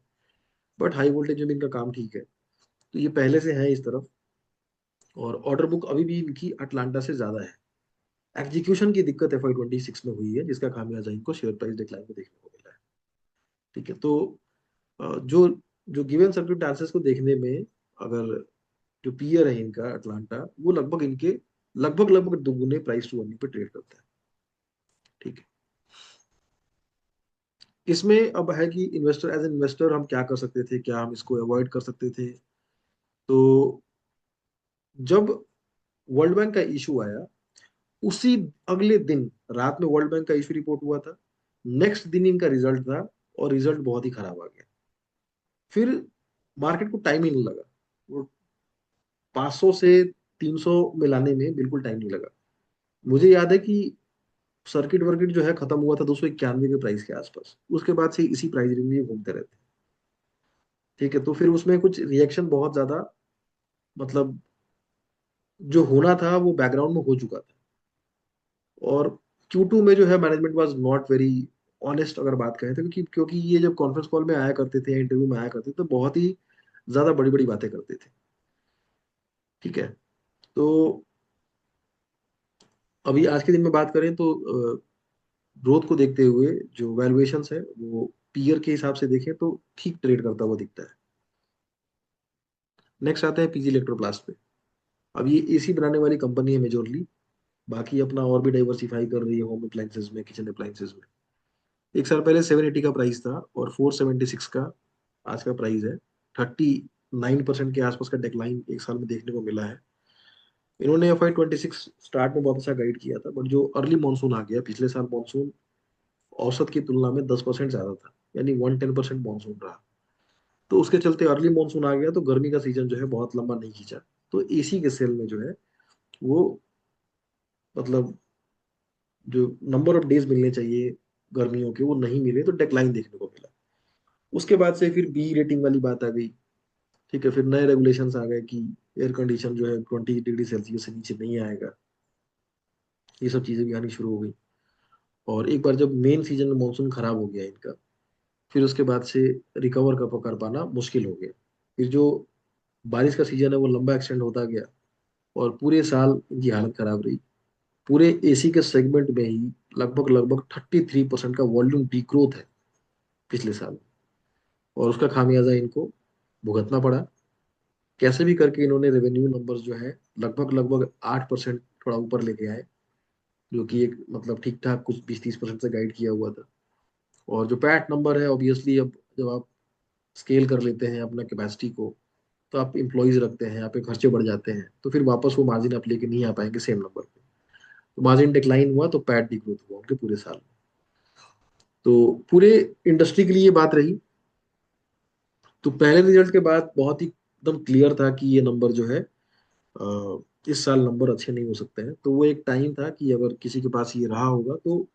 बट हाई वोल्टेज में भी इनका काम ठीक है। तो ये पहले से है इस तरफ। और ऑर्डर बुक अभी भी इनकी अटलांटा से ज्यादा है। एग्जीक्यूशन की दिक्कत FY 26 में हुई है, जिसका खामियाजा इनको शेयर प्राइस डिक्लाइन में देखने को मिला है। ठीक है। तो जो जो गिवन सर्कमस्टांसेस को देखने में, अगर जो पीयर है इनका अटलांटा, वो लगभग इनके लगभग लगभग दुगुने प्राइस टू अर्निंग पे ट्रेड करता है। ठीक है। इसमें अब है कि इन्वेस्टर, एज इन्वेस्टर हम क्या कर सकते थे, क्या हम इसको अवॉइड कर सकते थे। तो जब वर्ल्ड बैंक का इशू आया, उसी अगले दिन रात में वर्ल्ड बैंक का इशू रिपोर्ट हुआ था। नेक्स्ट दिन इनका रिजल्ट था, और रिजल्ट बहुत ही खराब आ गया। फिर मार्केट को टाइम ही नहीं लगा, वो 500 से 300 मिलाने में बिल्कुल टाइम नहीं लगा। मुझे याद है कि सर्किट वर्किट जो है खत्म हुआ था 291 के प्राइस के आसपास, उसके बाद से इसी प्राइस रेंज में ये घूमते रहते हैं। ठीक है। तो फिर उसमें कुछ रिएक्शन बहुत ज्यादा, मतलब जो होना था वो बैकग्राउंड में हो चुका था। और Q2 में जो है management was not very honest, अगर बात करें तो, क्योंकि ये जब कॉन्फ्रेंस कॉल में आया करते थे, इंटरव्यू में आया करते थे, तो बहुत ही ज्यादा बड़ी बड़ी बातें करते थे। ठीक है। तो अभी आज के दिन में बात करें तो ग्रोथ को देखते हुए जो वैल्यूएशंस है वो पीयर के हिसाब से देखें तो ठीक ट्रेड करता हुआ दिखता है। नेक्स्ट आता है PG इलेक्ट्रोप्लास्ट पे। अब ये एसी बनाने वाली कंपनी है मेजोरली, बाकी अपना और भी डाइवर्सिफाई कर रही है होम अप्लाइंसेज में, किचन अप्लाइंसेज में। एक साल पहले 780 का प्राइस था, और 476 का आज का प्राइस है। 39% के आसपास का डिक्लाइन एक साल में देखने को मिला है। इन्होंने FY 26 स्टार्ट में बहुत अच्छा गाइड किया था, बट जो अर्ली मानसून आ गया पिछले साल, मानसून औसत की तुलना में 10% ज्यादा था, यानी 110% मानसून रहा। तो उसके चलते अर्ली मानसून आ गया, तो गर्मी का सीजन जो है बहुत लंबा नहीं खींचा। तो एसी के सेल में जो है वो, मतलब जो नंबर ऑफ डेज मिलने चाहिए गर्मियों के, वो नहीं मिले, तो डेक्लाइन देखने को मिला। उसके बाद से फिर बी रेटिंग वाली बात आ गई। ठीक है। फिर नए रेगुलेशंस आ गए कि एयर कंडीशन जो है 20 डिग्री सेल्सियस से नीचे नहीं आएगा। ये सब चीजें भी आनी शुरू हो गई। और एक बार जब मेन सीजन में मानसून खराब हो गया इनका, फिर उसके बाद से रिकवर कर पाना मुश्किल हो गया। फिर जो बारिश का सीजन है वो लंबा एक्सटेंड होता गया, और पूरे साल इनकी हालत खराब रही। पूरे एसी के सेगमेंट में ही लगभग लगभग 33% का वॉल्यूम डिग्रोथ है पिछले साल। और उसका खामियाजा इनको भुगतना पड़ा। कैसे भी करके इन्होंने रेवेन्यू नंबर्स जो है लगभग लगभग 8% थोड़ा ऊपर लेके आए, जो कि एक मतलब ठीक ठाक कुछ 20-30% से गाइड किया हुआ था। और जो पैट नंबर है, ऑब्वियसली अब जब आप स्केल कर लेते हैं अपना कैपेसिटी को, तो आप इम्प्लॉयज रखते हैं, आपके खर्चे बढ़ जाते हैं, तो फिर वापस वो मार्जिन आप लेके नहीं आ पाएंगे सेम नंबर पे। तो मार्जिन डिक्लाइन हुआ, तो पैट डिग्रोथ हुआ उनके पूरे साल में। तो पूरे इंडस्ट्री के लिए ये बात रही। तो पहले रिजल्ट के बाद बहुत ही एकदम क्लियर था कि ये नंबर जो है, इस साल नंबर अच्छे नहीं हो सकते हैं। तो वो एक टाइम था कि अगर किसी के पास ये रहा होगा, तो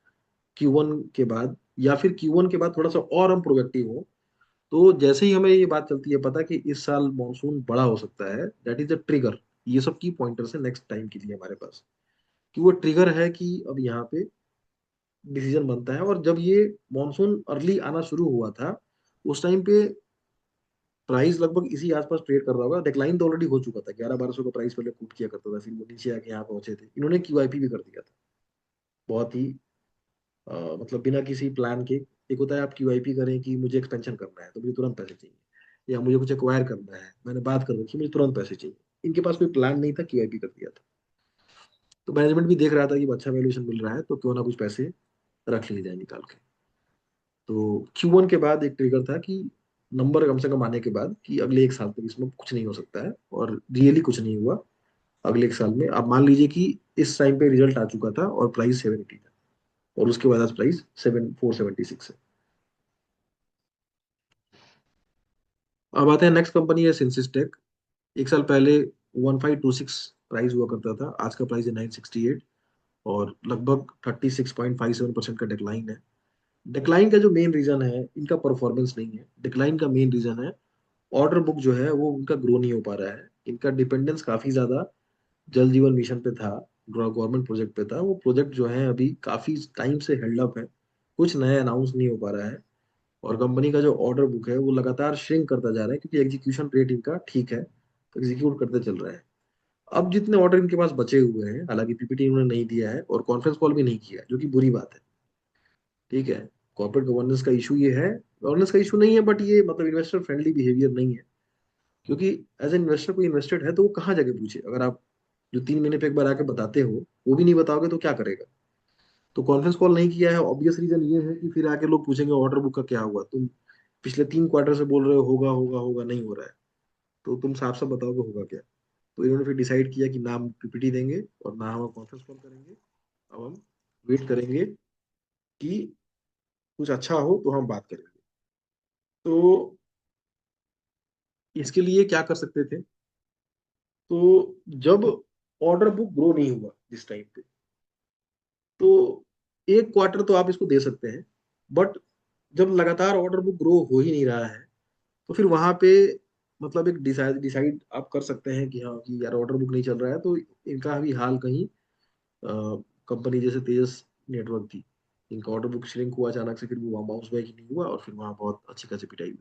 Q1 के बाद, या फिर Q1 के बाद थोड़ा सा और हम प्रोडक्टिव हो, तो जैसे ही हमें ये बात चलती है पता कि इस साल मानसून बड़ा हो सकता है, दैट इज द ट्रिगर। ये सब की पॉइंटर्स है नेक्स्ट टाइम के लिए हमारे पास, कि वो ट्रिगर है कि अब यहाँ पे डिसीजन बनता है। और जब ये मानसून अर्ली आना शुरू हुआ था, उस टाइम पे प्राइस लगभग इसी आसपास ट्रेड कर रहा होगा। डिक्लाइन तो ऑलरेडी हो चुका था, 1100-1200 का प्राइस पहले कूट किया करता था, फिर वो नीचे आके यहाँ पहुंचे थे। इन्होंने QIP भी कर दिया था, बहुत ही मतलब बिना किसी प्लान के। एक होता है आप QIP करें कि मुझे एक्सपेंशन करना है तो मुझे तुरंत पैसे चाहिए, या मुझे कुछ एक्वायर करना है, मैंने बात कर रखी, मुझे तुरंत पैसे चाहिए। इनके पास कोई प्लान नहीं था, QIP कर दिया था। तो मैनेजमेंट भी देख रहा था कि अच्छा वैल्यूएशन मिल रहा है, तो क्यों ना कुछ पैसे रख लिए जाए निकाल के। तो Q1 के बाद एक ट्रिगर था कि नंबर कम से कम आने के बाद, कि अगले एक साल तक इसमें कुछ नहीं हो सकता है, और रियली कुछ नहीं हुआ। अगले एक साल में आप मान लीजिए कि इस टाइम पे रिजल्ट आ चुका था और प्राइस 780 था, और उसके बाद आज प्राइस 476 है। अब आते हैं नेक्स्ट कंपनी है सिंसिस टेक। एक साल पहले 1526 प्राइस हुआ करता था, आज का प्राइस है 968, और लगभग 36.57% का डिक्लाइन है। डिक्लाइन का जो मेन रीजन है इनका परफॉर्मेंस नहीं है, डिक्लाइन का मेन रीजन है ऑर्डर बुक जो है वो उनका ग्रो नहीं हो पा रहा है। इनका डिपेंडेंस काफी ज्यादा जल जीवन मिशन पे था, गवर्नमेंट प्रोजेक्ट पे था। वो प्रोजेक्ट जो है अभी काफी टाइम से हेल्ड अप है। कुछ नया अनाउंस नहीं हो पा रहा है, और कंपनी का जो ऑर्डर बुक है वो लगातार श्रिंक करता जा रहा है, क्योंकि एग्जीक्यूशन रेट इनका ठीक है, तो एग्जीक्यूट करते चल रहा है। अब जितने ऑर्डर इनके पास बचे हुए हैं, हालांकि पीपीटी उन्होंने नहीं दिया है और कॉन्फ्रेंस कॉल भी नहीं किया है, जो कि बुरी बात है। ठीक है, कॉर्पोरेट गवर्नेंस का इशू ये है, गवर्नेंस का इशू नहीं है, बट ये मतलब इन्वेस्टर फ्रेंडली बिहेवियर नहीं है। क्योंकि एज ए इन्वेस्टर कोई इन्वेस्टेड है तो वो कहाँ जाके पूछे, अगर आप जो 3 महीने पे एक बार आके बताते हो वो भी नहीं बताओगे तो क्या करेगा। तो कॉन्फ्रेंस कॉल नहीं किया है, ऑब्वियस रीजन ये है कि फिर आके लोग पूछेंगे ऑर्डर बुक का क्या हुआ, तुम पिछले 3 क्वार्टर से बोल रहे हो होगा होगा होगा, नहीं हो रहा है, तो तुम साफ साफ बताओगे होगा क्या। तो इन्होंने फिर डिसाइड किया कि ना हम पीपीटी देंगे और ना हम कॉन्फ्रेंस कॉल करेंगे। अब हम वेट करेंगे कि कुछ अच्छा हो तो हम बात करेंगे। तो इसके लिए क्या कर सकते थे, तो जब ऑर्डर बुक ग्रो नहीं हुआ जिस टाइम पे, तो 1 क्वार्टर तो आप इसको दे सकते हैं, बट जब लगातार ऑर्डर बुक ग्रो हो ही नहीं रहा है, तो फिर वहां पे मतलब एक डिसाइड डिसाइड आप कर सकते हैं कि हाँ कि यार ऑर्डर बुक नहीं चल रहा है, तो इनका भी हाल कहीं कंपनी जैसे तेजस नेटवर्क थी, इनका ऑर्डर बुक श्रिंक हुआ अचानक से, फिर वो वहाँ बाउंस बैक ही नहीं हुआ और फिर वहाँ बहुत अच्छी खासी पिटाई हुई।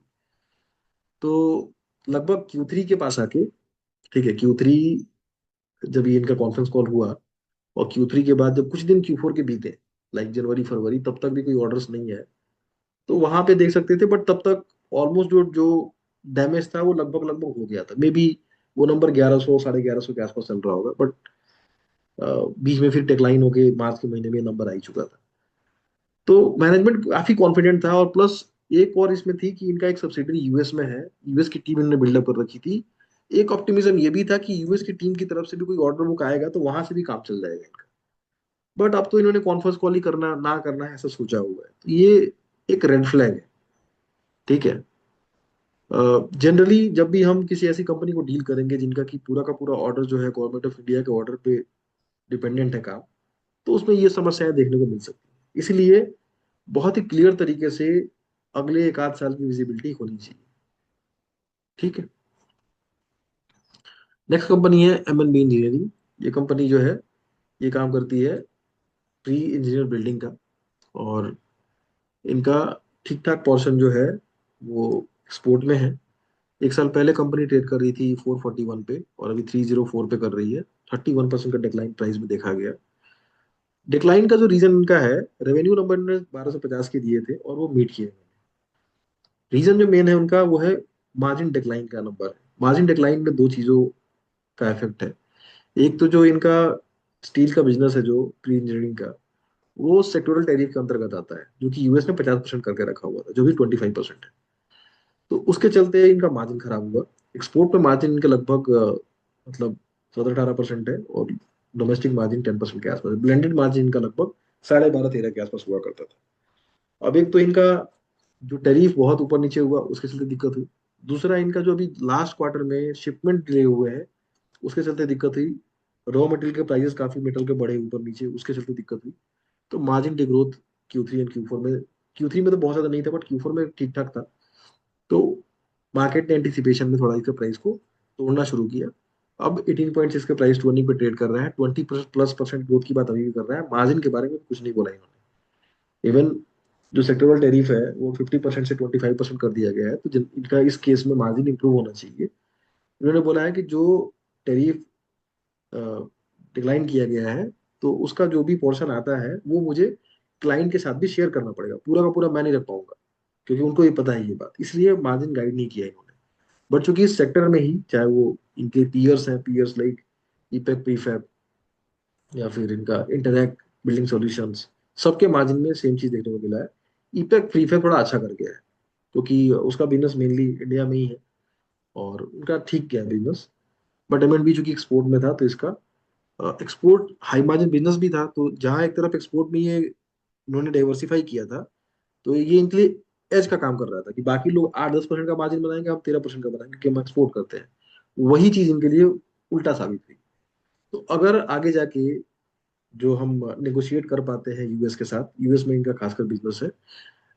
तो लगभग Q3 के पास आके, ठीक है, Q3 जब ये इनका कॉन्फ्रेंस कॉल हुआ, और Q3 के बाद जब कुछ दिन Q4 के बीते, लाइक जनवरी फरवरी, तब तक भी कोई ऑर्डर्स नहीं है, तो वहां पे देख सकते थे, बट तब तक ऑलमोस्ट जो जो डैमेज था वो लगभग लगभग हो गया था, मे बी वो नंबर 1100 1150 के आसपास चल रहा होगा, बट बीच में फिर टेकलाइन होके मार्च के महीने में नंबर आ ही चुका था। तो मैनेजमेंट काफी कॉन्फिडेंट था, और प्लस एक और इसमें थी कि इनका एक सब्सिडरी यूएस में है, यूएस की टीम इन्होंने बिल्डअप कर रखी थी। एक ऑप्टिमिज्म ये भी था कि यूएस की टीम की तरफ से भी कोई ऑर्डर बुक आएगा तो वहां से भी काम चल जाएगा इनका। बट अब तो इन्होंने कॉन्फ्रेंस कॉल ही करना ना करना है ऐसा सोचा हुआ है, तो ये एक रेड फ्लैग है। ठीक है, जनरली जब भी हम किसी ऐसी कंपनी को डील करेंगे जिनका कि पूरा का पूरा ऑर्डर जो है गवर्नमेंट ऑफ इंडिया के ऑर्डर पे डिपेंडेंट है काम, तो उसमें ये समस्याएं देखने को मिल सकती है। इसलिए बहुत ही क्लियर तरीके से अगले 1 आध साल की विजिबिलिटी होनी चाहिए। ठीक है, नेक्स्ट कंपनी है एमएनबी इंजीनियरिंग। ये कंपनी जो है ये काम करती है प्री इंजीनियर बिल्डिंग का, और इनका ठीक ठाक पोर्शन जो है वो एक्सपोर्ट में है। 1 साल पहले कंपनी ट्रेड कर रही थी 441 पे, और अभी 304 पे कर रही है। 31% का डिक्लाइन प्राइस में देखा गया। डिक्लाइन का जो रीजन इनका है, रेवेन्यू नंबर ने 1250 के दिए थे और वो मीट किए। रीजन जो मेन है उनका वो है मार्जिन डिक्लाइन का नंबर। मार्जिन डिक्लाइन में दो चीजों का इफेक्ट है। एक तो जो इनका स्टील का बिजनेस है जो प्री इंजीनियरिंग का, वो सेक्टोरल टैरिफ के अंतर्गत आता है, जो कि यूएस ने 50% करके रखा हुआ था, जो भी 25% है। तो उसके चलते इनका मार्जिन खराब हुआ। एक्सपोर्ट में मार्जिन इनका लगभग मतलब 17-18% है, और डोमेस्टिक मार्जिन 10% के आसपास, ब्लेंडेड मार्जिन इनका लगभग 12.5-13 के आसपास हुआ करता था। अब एक तो इनका जो टैरिफ बहुत ऊपर नीचे हुआ उसके चलते दिक्कत हुई। दूसरा इनका जो अभी लास्ट क्वार्टर में शिपमेंट डिले हुए हैं उसके चलते दिक्कत हुई। रॉ मटेरियल के प्राइसेस काफी मेटल के बढ़े ऊपर नीचे, उसके चलते दिक्कत हुई। तो margin degrowth Q3 and Q4 में, Q3 में तो बहुत ज्यादा नहीं था, बट Q4 में ठीक ठाक था। तो मार्केट ने एंटिसिपेशन में थोड़ा इसके प्राइस को तोड़ना शुरू किया। अब 18.6 के प्राइस 20 पे ट्रेड कर रहा है। 20+% ग्रोथ की बात अभी भी कर रहा है, मार्जिन के बारे में कुछ नहीं बोला इन्होंने। इवन जो सेक्टोरल टैरिफ है वो 50% से 25% कर दिया गया है, तो इनका इस केस में मार्जिन इंप्रूव होना चाहिए। इन्होंने बोला है कि जो टैरिफ डिक्लाइन किया गया है, तो उसका जो भी पोर्शन आता है वो मुझे क्लाइंट के साथ भी शेयर करना पड़ेगा, पूरा का पूरा मैं नहीं रख पाऊंगा, क्योंकि उनको ये पता है ये बात, इसलिए मार्जिन गाइड नहीं किया इन्होंने। बट चूंकि इस सेक्टर में ही, चाहे वो इनके पीयर्स हैं, पीयर्स लाइक ईपेक प्रीफैब या फिर इनका इंटरैक्ट बिल्डिंग सॉल्यूशंस, सबके मार्जिन में सेम चीज देखने को मिला है। ईपेक प्रीफैब थोड़ा अच्छा कर गया है, क्योंकि उसका बिजनेस मेनली इंडिया में ही है और उनका ठीक गया बिजनेस। बट एम चूंकि एक्सपोर्ट में था, तो इसका एक्सपोर्ट हाई मार्जिन बिजनेस भी था, तो जहां एक तरफ एक्सपोर्ट में ये इन्होंने डाइवर्सिफाई किया था, तो ये इनके लिए एज का काम कर रहा था कि बाकी लोग 8-10% का मार्जिन बनाएंगे, हम 13% का बनाएंगे, क्योंकि हम एक्सपोर्ट करते हैं। वही चीज इनके लिए उल्टा साबित हुई। तो अगर आगे जाके जो हम नेगोशिएट कर पाते हैं यूएस के साथ, यूएस में इनका खासकर बिजनेस है,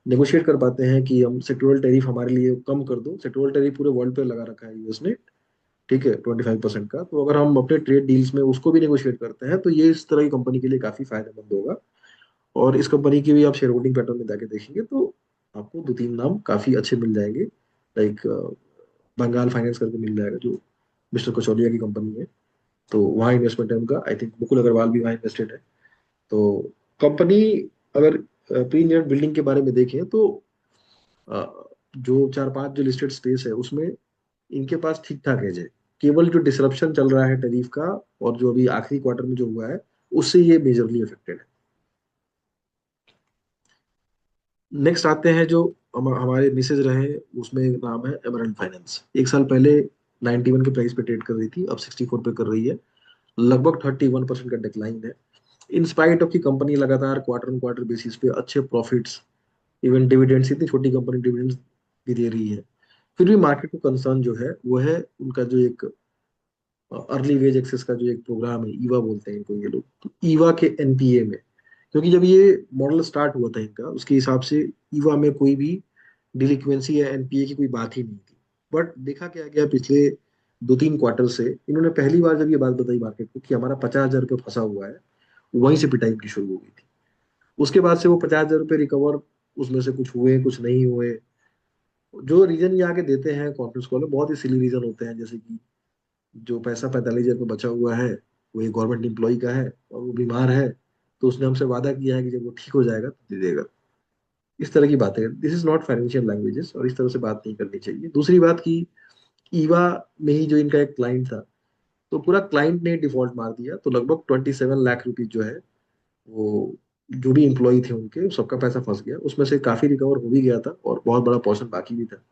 नेगोशिएट कर पाते हैं कि हम सेक्टोरल टैरिफ हमारे लिए कम कर दो। सेक्टोरल टैरिफ पूरे वर्ल्ड पे लगा रखा है यूएस ने, ठीक है, 25% का। तो अगर हम अपने ट्रेड डील्स में उसको भी नेगोशिएट करते हैं, तो ये इस तरह की कंपनी के लिए काफी फायदेमंद होगा। और इस कंपनी की भी आप शेयर होल्डिंग पैटर्न में जाके देखेंगे तो आपको दो तीन नाम काफी अच्छे मिल जाएंगे। लाइक बंगाल फाइनेंस करके मिल जाएगा, जो मिस्टर कचौलिया की कंपनी है। तो वहाँ इन्वेस्टमेंट है उनका, आई थिंक मुकुल अग्रवाल भी वहाँ इन्वेस्टेड है। तो कंपनी, अगर प्री इंजीनियर्ड बिल्डिंग के बारे में देखें तो जो चार पांच जो लिस्टेड स्पेस है उसमें इनके पास ठीक ठाक एज है। केवल जो डिसरप्शन चल रहा है टैरिफ का, और जो अभी आखिरी क्वार्टर में जो हुआ है, उससे ये मेजरली अफेक्टेड है। नेक्स्ट आते हैं जो हमारे मिसेज रहे, उसमें एक नाम है एमरल्ड फाइनेंस। एक साल पहले 91 के प्राइस पे ट्रेड कर रही थी, अब 64 पे कर रही है। लगभग 31% का डिक्लाइन है। इन स्पाइट ऑफ की कंपनी लगातार क्वार्टर ऑन क्वार्टर बेसिस पे अच्छे प्रॉफिट्स, इवन डिविडेंड्स, इतनी छोटी कंपनी डिविडेंड्स भी दे रही है। फिर भी मार्केट को कंसर्न जो है वो है उनका जो एक अर्ली वेज एक्सेस का जो एक प्रोग्राम है, ईवा बोलते हैं इनको ये लोग, तो ईवा के एनपीए में, क्योंकि जब ये मॉडल स्टार्ट हुआ था इनका, उसके हिसाब से ईवा में कोई भी डिलिक्वेंसी या एनपीए की कोई बात ही नहीं थी। बट देखा क्या गया पिछले दो तीन क्वार्टर से, इन्होंने पहली बार जब ये बात बताई मार्केट को कि हमारा 50,000 रुपये फंसा हुआ है, वहीं से पिटाई की शुरू हो गई थी। उसके बाद से वो 50,000 रुपये रिकवर, उसमें से कुछ हुए कुछ नहीं हुए। जो रीजन ये आगे देते हैं कॉन्फ्रेंस कॉल में, बहुत ही सिली रीजन होते हैं, जैसे कि जो पैसा 45,000 रुपये बचा हुआ है वो एक गवर्नमेंट एम्प्लॉय का है और वो बीमार है, तो उसने हमसे वादा किया है कि जब वो ठीक हो जाएगा तो दे देगा। इस तरह की बातें, this is not financial languages, और इस तरह से बात नहीं करनी चाहिए। दूसरी बात की, ईवा में ही जो इनका एक क्लाइंट था, तो पूरा क्लाइंट ने डिफॉल्ट मार दिया, तो लगभग 27 लाख रुपीज जो है वो, जो भी इम्प्लॉय थे उनके, सबका पैसा फंस गया। उसमें से काफी रिकवर हो भी गया था और बहुत बड़ा पोर्शन बाकी भी था।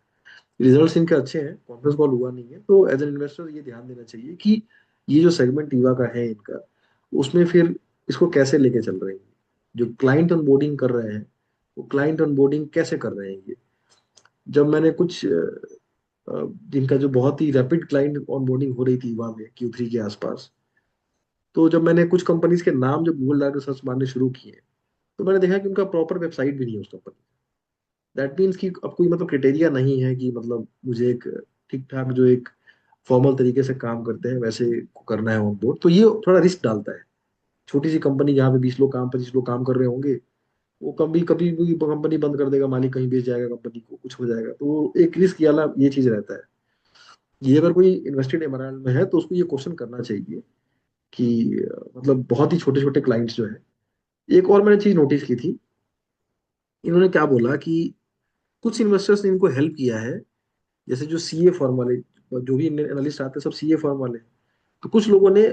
रिजल्ट्स इनके अच्छे हैं, कॉन्फ्रेंस कॉल हुआ नहीं है, तो एज एन इन्वेस्टर ये ध्यान देना चाहिए कि ये जो सेगमेंट ईवा का है इनका, उसमें फिर इसको कैसे लेके चल रहे हैं। जो क्लाइंट ऑनबोर्डिंग कर रहे हैं, वो क्लाइंट ऑनबोर्डिंग कैसे कर रहे हैं ये। जब मैंने कुछ जिनका जो बहुत ही रैपिड क्लाइंट ऑनबोर्डिंग हो रही थी ईवा में Q3 के आसपास, तो जब मैंने कुछ कंपनीज के नाम जब गूगल डाटा सर्च मारने शुरू किए, तो मैंने देखा कि उनका प्रॉपर वेबसाइट भी नहीं है उस कंपनी। दैट मीन्स कि अब कोई मतलब क्राइटेरिया नहीं है कि मतलब मुझे एक ठीक ठाक जो एक फॉर्मल तरीके से काम करते हैं वैसे करना है ऑन बोर्ड, तो ये थोड़ा रिस्क डालता है। छोटी सी कंपनी जहाँ पे 20 लोग काम, 25 लोग काम कर रहे होंगे, वो कभी कभी भी कंपनी बंद कर देगा, मालिक कहीं बेच जाएगा कंपनी को, कुछ हो जाएगा, तो वो एक रिस्क वाला ये चीज रहता है। ये अगर कोई इन्वेस्टेड एमआरएल में है तो उसको ये क्वेश्चन करना चाहिए कि मतलब बहुत ही छोटे छोटे क्लाइंट्स जो है। एक और मैंने चीज नोटिस की थी, इन्होंने क्या बोला कि कुछ इन्वेस्टर्स ने इनको हेल्प किया है, जैसे जो सीए फर्म वाले, जो भी एनालिस्ट आते हैं सब सीए फर्म वाले, तो कुछ लोगों ने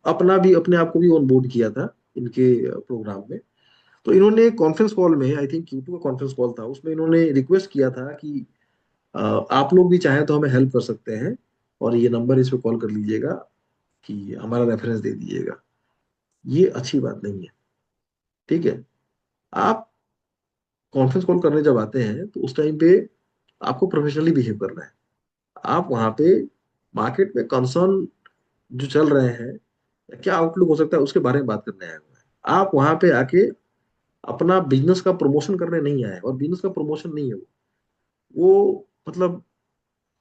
अपना भी, अपने आप को भी ऑन बोर्ड किया था इनके प्रोग्राम में। तो इन्होंने कॉन्फ्रेंस कॉल में, आई थिंक Q2 का कॉन्फ्रेंस कॉल था, उसमें इन्होंने रिक्वेस्ट किया था कि आप लोग भी चाहें तो हमें हेल्प कर सकते हैं, और ये नंबर इस पे कॉल कर लीजिएगा कि हमारा रेफरेंस दे दीजिएगा। ये अच्छी बात नहीं है। ठीक है, आप कॉन्फ्रेंस कॉल करने जब आते हैं तो उस टाइम पे आपको प्रोफेशनली बिहेव करना है। आप वहां पे मार्केट में कंसर्न जो चल रहे हैं, क्या आउटलुक हो सकता है, उसके बारे में बात करने आए हुए हैं। आप वहां पे आके अपना बिजनेस का प्रमोशन करने नहीं आए, और बिजनेस का प्रमोशन नहीं है वो मतलब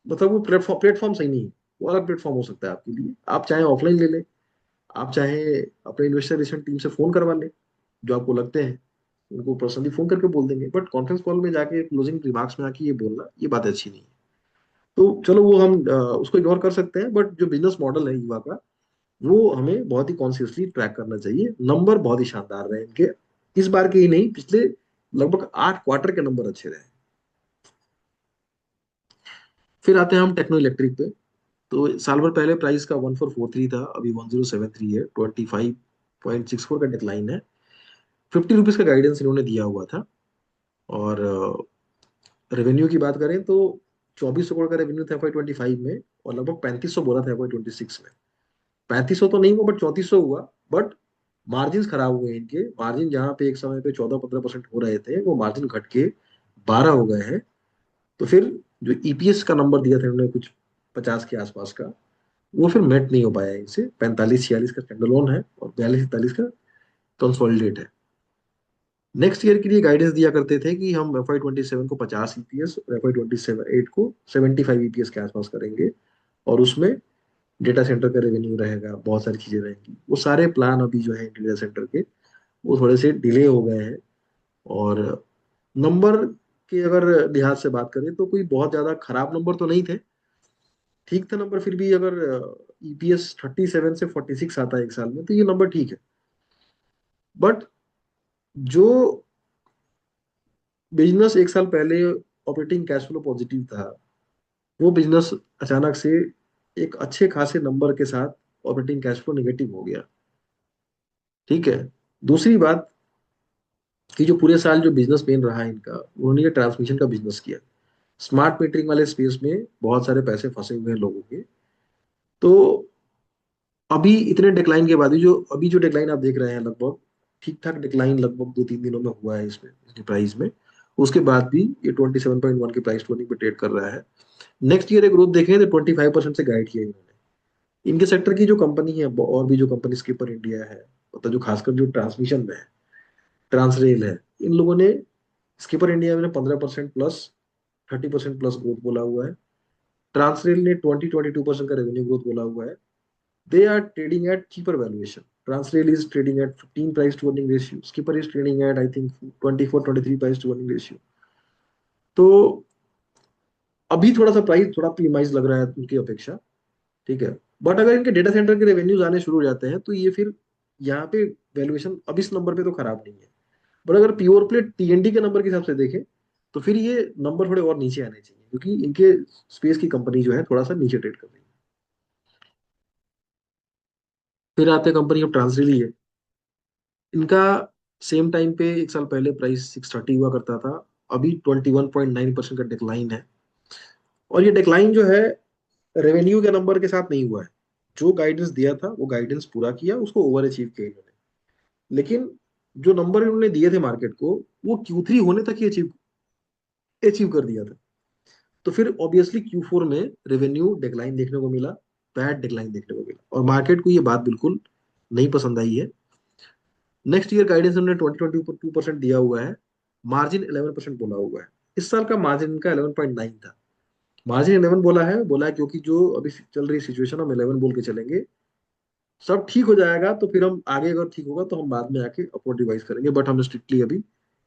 वो प्लेटफॉर्म प्लेटफॉर्म सही नहीं है। वो अलग प्लेटफॉर्म हो सकता है आपके लिए, आप चाहे ऑफलाइन ले लें, आप चाहे अपने इन्वेस्टर रिलेशन टीम से फोन करवा लें, जो आपको लगते हैं उनको पर्सनली फोन करके बोल देंगे। बट कॉन्फ्रेंस कॉल में जाके क्लोजिंग रिमार्क्स में आके ये बोलना, ये बात अच्छी नहीं है। तो चलो वो हम उसको इग्नोर कर सकते हैं, बट जो बिजनेस मॉडल है युवा का, वो हमें बहुत ही कॉन्शियसली ट्रैक करना चाहिए। नंबर बहुत ही शानदार रहे इनके, इस बार के ही नहीं, पिछले लगभग 8 क्वार्टर के नंबर अच्छे रहे। फिर आते हैं हम टेक्नो इलेक्ट्रिक पे। तो साल भर पहले प्राइस का 1443 था, अभी 1073 है, 25.64 का डिक्लाइन है। 50 रुपीज का गाइडेंस इन्होंने दिया हुआ था। और रेवेन्यू की बात करें तो 2400 करोड़ का रेवेन्यू था FY25 में, और लगभग 3500 बोला था FY26 में। 3500 तो नहीं हुआ बट 3400 हुआ। बट मार्जिन खराब हुए इनके, मार्जिन जहाँ पे एक समय पे 14-15% हो रहे थे, वो मार्जिन घट के 12 हो गए हैं। तो फिर जो ईपीएस का नंबर दिया था इन्होंने कुछ 50 के आसपास का, वो फिर मेट नहीं हो पाया इनसे। 45-46 का स्टैंडअलोन है और 42-43 का कंसोलिडेट है। नेक्स्ट ईयर के लिए गाइडेंस दिया करते थे कि हम FY27 को 50 ईपीएस और FY28 को 75 ईपीएस के आसपास करेंगे, और उसमें डेटा सेंटर का रेवेन्यू रहेगा, बहुत सारी चीजें रहेंगी। वो सारे प्लान अभी जो है डेटा सेंटर के वो थोड़े से डिले हो गए हैं। और नंबर के अगर लिहाज से बात करें तो कोई बहुत ज्यादा खराब नंबर तो नहीं थे, ठीक था नंबर। फिर भी अगर ईपीएस 37 से 46 आता है एक साल में तो ये नंबर ठीक है। बट जो बिजनेस एक साल पहले ऑपरेटिंग कैश फ्लो पॉजिटिव था, वो बिजनेस अचानक से एक अच्छे खासे नंबर के साथ ऑपरेटिंग कैश फ्लो नेगेटिव हो गया। ठीक है। दूसरी बात कि जो पूरे साल जो बिजनेस मेन रहा है इनका, उन्होंने ये ट्रांसमिशन का बिजनेस किया। स्मार्ट मीटरिंग वाले स्पेस में बहुत सारे पैसे फंसे हुए हैं लोगों के। तो अभी इतने डिक्लाइन के बाद भी जो अभी जो डिक्लाइन आप देख रहे हैं, लगभग ठीक ठाक डिक्लाइन लगभग 2-3 दिनों में हुआ है इसमें, इसकी प्राइस में। उसके बाद भी ये 27.1 की प्राइस टू पे ट्रेड कर रहा है। नेक्स्ट ईयर ग्रोथ देखें तो 25% से गाइड किया इन्होंने। इनके सेक्टर की जो कंपनी है और भी जो कंपनी स्किपर इंडिया है, मतलब जो खासकर जो ट्रांसमिशन में है, ट्रांसरेल है, इन लोगों ने स्किपर इंडिया में 15% प्लस, 30% प्लस ग्रोथ बोला हुआ है। ट्रांसरेल ने 20-22% का रेवेन्यू ग्रोथ बोला हुआ है। They are trading at cheaper valuation. Transrail is trading at 15 price to earning ratio, Skipper is trading at I think 24-23 price to earning ratio. तो अभी थोड़ा सा प्राइस थोड़ा प्रीमाइज लग रहा है उनकी अपेक्षा। ठीक है। बट अगर इनके डेटा सेंटर के रेवेन्यूज आने शुरू हो जाते हैं तो ये फिर यहाँ पे वैल्यूएशन अब इस नंबर पे तो खराब नहीं है। बट अगर प्योर प्ले टीएनडी के नंबर के हिसाब से देखें तो फिर ये नंबर थोड़े और नीचे आने चाहिए, क्योंकि इनके स्पेस की कंपनी जो है थोड़ा सा नीचे ट्रेड कर रही है। फिर आते हैं कंपनी ऑफ ट्रांसरिली है। इनका सेम टाइम पे एक साल पहले प्राइस 630 हुआ करता था। अभी 21.9% का डिक्लाइन है। और ये डिक्लाइन जो है रेवेन्यू के नंबर के साथ नहीं हुआ है। जो गाइडेंस दिया था वो गाइडेंस पूरा किया, उसको ओवर अचीव किया इन्होंने। लेकिन जो नंबर इन्होंने दिए थे मार्केट को, वो Q3 होने तक ही अचीव अचीव कर दिया था। तो फिर ऑब्वियसली Q4 में रेवेन्यू डिक्लाइन देखने को मिला, बैड डिक्लाइन देखने को मिला, और मार्केट को ये बात बिल्कुल नहीं पसंद आई है। नेक्स्ट ईयर गाइडेंस उन्होंने 20-22% दिया हुआ है। मार्जिन 11% बोला हुआ है। इस साल का मार्जिन इनका 11.9 था। मार्जिन 11 बोला है क्योंकि जो अभी चल रही सिचुएशन, हम 11 बोल के चलेंगे। सब ठीक हो जाएगा तो फिर हम आगे, अगर ठीक होगा तो हम बाद में आके अपवर्ड रिवाइज करेंगे, बट हम स्ट्रिक्टली अभी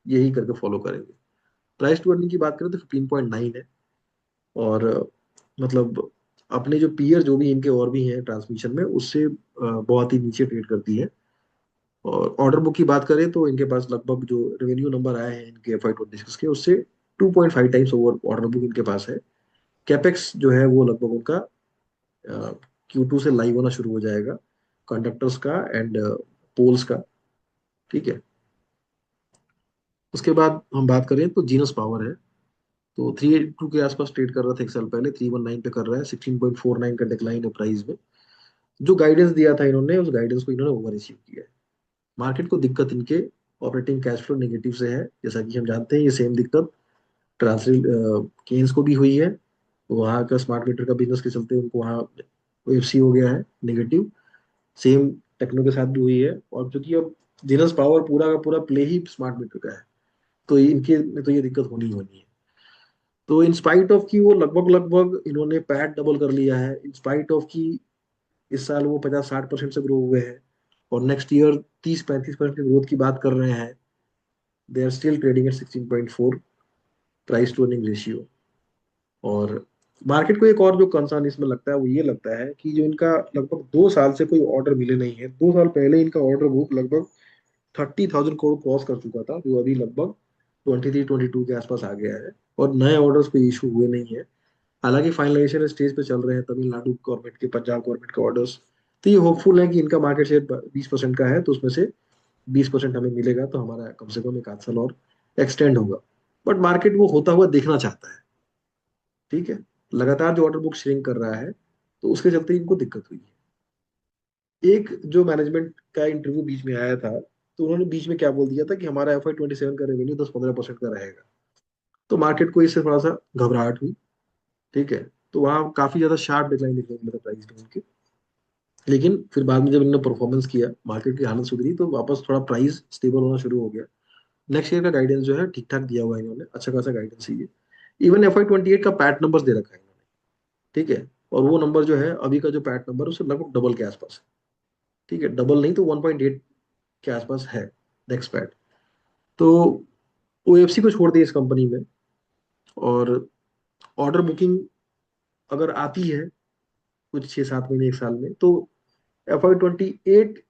यही करके फॉलो करेंगे। प्राइस टू अर्निंग की बात करें तो 15.9 है। और मतलब अपने जो पीयर जो भी इनके और भी हैं ट्रांसमिशन में, उससे बहुत ही नीचे ट्रेड करती है। और ऑर्डर बुक की बात करें तो इनके पास लगभग जो रेवेन्यू नंबर आए हैं इनके FY 26 के, उससे 2.5 टाइम्स ओवर ऑर्डर बुक इनके पास है। कैपेक्स जो है वो लगभग उनका Q2 से लाइव होना शुरू हो जाएगा, कंडक्टर्स का एंड पोल्स का। ठीक है। उसके बाद हम बात करें तो जीनस पावर है। तो 382 के आसपास ट्रेड कर रहा था एक साल पहले, 319 पे कर रहा है, 16.49 का डिक्लाइन है प्राइस में। जो गाइडेंस दिया था इन्होंने, उस गाइडेंस को इन्होंने ओवर अचीव किया है। मार्केट को दिक्कत इनके ऑपरेटिंग कैश फ्लो नेगेटिव से है, जैसा कि हम जानते हैं। ये सेम दिक्कत ट्रांसलेट केन्स को भी हुई है। वहाँ का स्मार्ट मीटर का बिजनेस के चलते उनको वहाँ OFC हो गया है नेगेटिव। सेम टेक्नो के साथ भी हुई है। और क्योंकि अब जीनस पावर पूरा का पूरा प्ले ही स्मार्ट मीटर का है, तो इनके में तो ये दिक्कत होनी ही होनी है। तो इन स्पाइट ऑफ की वो लगभग लगभग इन्होंने पैट डबल कर लिया है, इन स्पाइट ऑफ की इस साल वो 50-60% से ग्रो हुए हैं। और नेक्स्ट ईयर 30-35% की ग्रोथ की बात कर रहे हैं। They are still trading at 16.4 price to earning ratio. और मार्केट को एक और जो कंसर्न इसमें लगता है वो ये लगता है कि जो इनका लगभग 2 साल से कोई ऑर्डर मिले नहीं है। 2 साल पहले इनका ऑर्डर बुक लगभग 30,000 करोड़ क्रॉस कर चुका था, जो अभी लगभग 23-22 के आसपास आ गया है। और नए ऑर्डर्स कोई इशू हुए नहीं है। हालांकि फाइनलाइजेशन स्टेज पे चल रहे हैं तमिलनाडु गवर्नमेंट के, पंजाब गवर्नमेंट के ऑर्डर्स। तो ये होपफुल है कि इनका मार्केट शेयर 20% का है, तो उसमें से 20% हमें मिलेगा, तो हमारा कम से कम एक आध साल और एक्सटेंड होगा। बट मार्केट वो होता हुआ देखना चाहता है। ठीक है। लगातार जो ऑर्डर बुक श्रिंक कर रहा है, तो उसके चलते इनको दिक्कत हुई है। एक जो मैनेजमेंट का इंटरव्यू बीच में आया था, तो उन्होंने बीच में क्या बोल दिया था कि हमारा FY 27 का रेवेन्यू 10-15% का रहेगा। तो मार्केट को इससे थोड़ा सा घबराहट हुई। ठीक है। तो वहाँ काफी ज्यादा शार्प डिक्लाइन देखने को मिला था प्राइस में उनके। लेकिन फिर बाद में जब इन्होंने परफॉर्मेंस किया, मार्केट की हालत सुधरी, तो वापस थोड़ा प्राइस स्टेबल होना शुरू हो गया। नेक्स्ट ईयर का गाइडेंस जो है ठीक ठाक दिया हुआ है इन्होंने, अच्छा खासा गाइडेंस है ये। इवन FY 28 का पैट नंबर दे रखा है इन्होंने। ठीक है। और वो नंबर जो है अभी का जो पैट नंबर है उससे लगभग डबल के आसपास है। ठीक है, डबल नहीं तो 1.8 के आसपास है। Next pad. तो ओएफसी को छोड़ दिए इस कंपनी में। और ऑर्डर बुकिंग अगर आती है कुछ 6-7 महीने 1 साल में, तो FY 2028